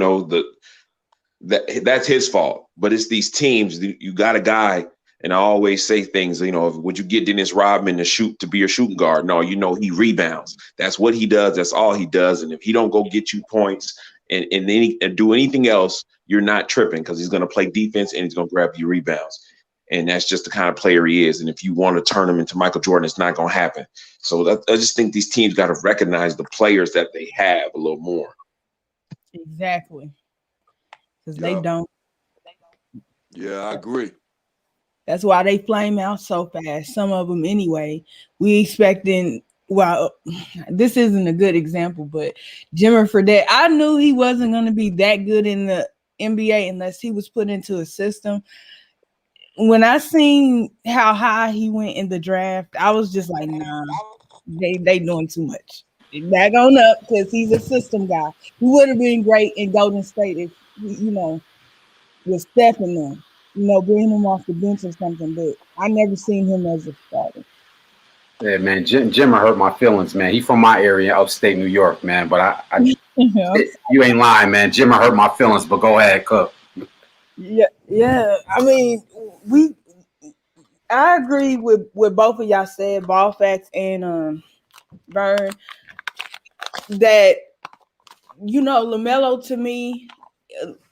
That's his fault. But it's these teams. You got a guy, and I always say things. Would you get Dennis Rodman to be your shooting guard? No, he rebounds. That's what he does. That's all he does. And if he don't go get you points and do anything else, you're not tripping because he's going to play defense and he's going to grab you rebounds. And that's just the kind of player he is. And if you want to turn him into Michael Jordan, it's not going to happen. So I just think these teams got to recognize the players that they have a little more. Exactly. Because they don't. Yeah, I agree. That's why they flame out so fast. Some of them anyway. We expecting, this isn't a good example, but Jimmer Fredette, I knew he wasn't going to be that good in the NBA unless he was put into a system. When I seen how high he went in the draft, I was just like, nah, they doing too much. Back on up because he's a system guy. He would have been great in Golden State if with Steph in them, bringing him off the bench or something. But I never seen him as a starter. Yeah, man, Jimmer hurt my feelings, man. He from my area, upstate New York, man. But you ain't lying, man. Jimmer hurt my feelings. But go ahead, Cook. Yeah. I mean, I agree with both of y'all said, Ball Facts and Vern, that LaMelo to me,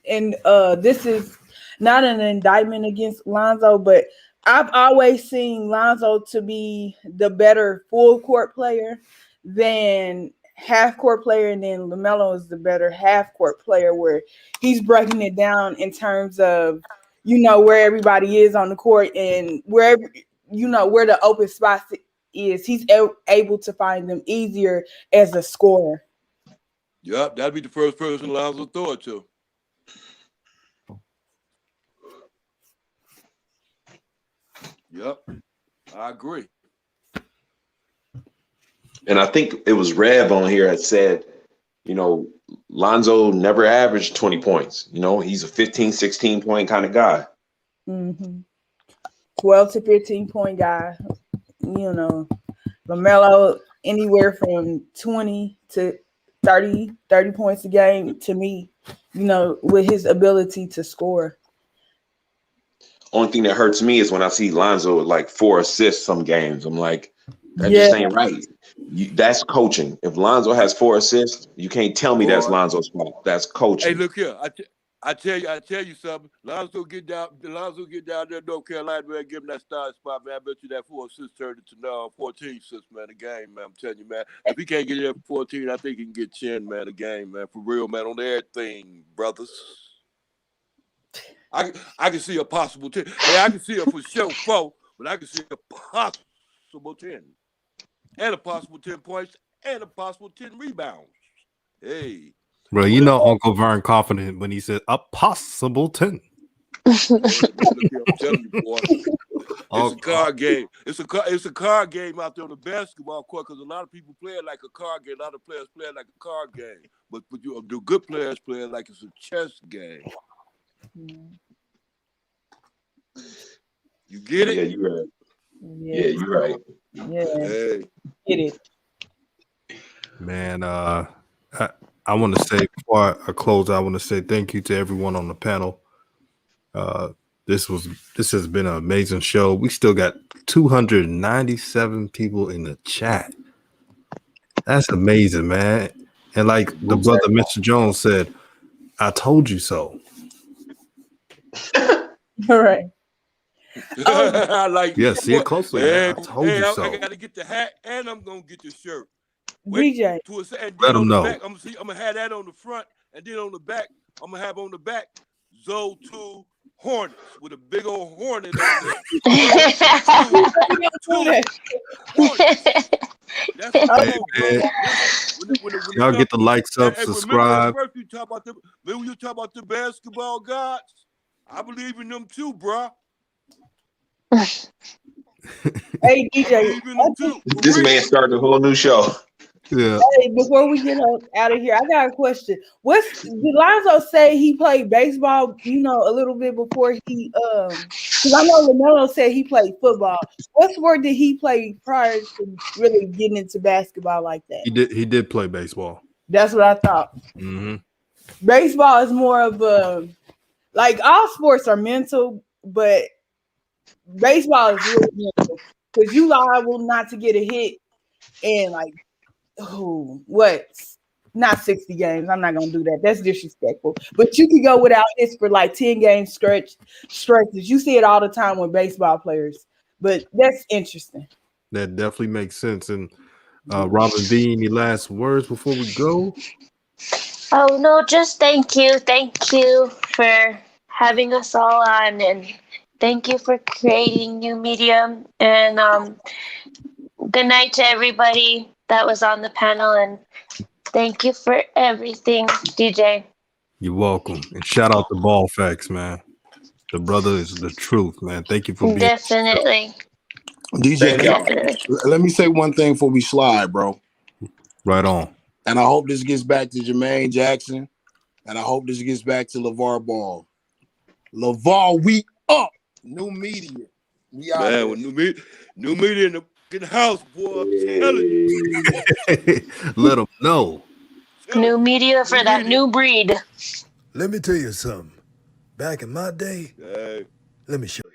and this is not an indictment against Lonzo, but I've always seen Lonzo to be the better full court player than half court player, and then LaMelo is the better half court player where he's breaking it down in terms of where everybody is on the court and where the open spots is. He's able to find them easier as a scorer. Yep, that'd be the first person Lonzo throw it to. Yep, I agree. And I think it was Rev on here that said, Lonzo never averaged 20 points. He's a 15, 16 point kind of guy. 12 to 15 point guy. LaMelo anywhere from 20 to 30 points a game to me, with his ability to score. Only thing that hurts me is when I see Lonzo with like 4 assists some games. I'm like, that just ain't right. That's coaching. If Lonzo has 4 assists, you can't tell me that's Lonzo's fault. That's coaching. Hey, look here. I tell you something. Lonzo get down there in North Carolina, man, give him that starting spot, man. I bet you that 4 assists turned into 14 assists, man, a game, man. I'm telling you, man. If he can't get it at 14, I think he can get 10, man, a game, man. For real, man, on everything, brothers. I can see a possible 10. Hey, I can see a for sure 4, but I can see a possible 10. And a possible 10 points and a possible 10 rebounds. Hey. Bro, Uncle Vern confident when he said a possible 10. I'm telling you, boy. It's a card game. It's a card game out there on the basketball court because a lot of people play it like a card game. A lot of players play it like a card game. But the good players play it like it's a chess game. You get it? Yeah, you're right. Yeah, you're right. Yeah. Hey. Get it. Man, I want to say before I close, I want to say thank you to everyone on the panel. This has been an amazing show. We still got 297 people in the chat. That's amazing, man. And like the brother Mr. Jones said, I told you so. All right. I like see it closely. Hey, I told you so. I gotta get the hat and I'm gonna get the shirt. DJ. Let them know. Back, I'm gonna have that on the front, and then on the back, I'm gonna have on the back Zoe 2 Hornets with a big old hornet on there. That's what I'm Y'all get the likes up, subscribe. Remember when you talk about the basketball gods? I believe in them too, bro. Hey DJ, this man started a whole new show. Yeah. Hey, before we get out of here, I got a question. Did Lonzo say he played baseball? A little bit before he because I know LaMelo said he played football. What sport did he play prior to really getting into basketball like that? He did play baseball. That's what I thought. Mm-hmm. Baseball is more of a all sports are mental, but baseball is really mental because you liable not to get a hit and not 60 games. I'm not gonna do that. That's disrespectful. But you can go without hits for 10 game stretches. You see it all the time with baseball players. But that's interesting. That definitely makes sense. And Robin V, any last words before we go? Oh no, just thank you. Thank you for having us all on, and thank you for creating new medium. And good night to everybody that was on the panel, and thank you for everything, DJ. You're welcome. And shout out to Ball Facts, man. The brother is the truth, man. Thank you for being Definitely. DJ, Thank y'all. Definitely. let me say one thing before we slide, bro. right on. And I hope this gets back to Jermaine Jackson. And I hope this gets back to LeVar Ball. LeVar, we up. New media. We out Man, here. with new media in the fucking house, boy. I'm telling you. Let them know. New media for that new breed. Let me tell you something. Back in my day, Hey. let me show you.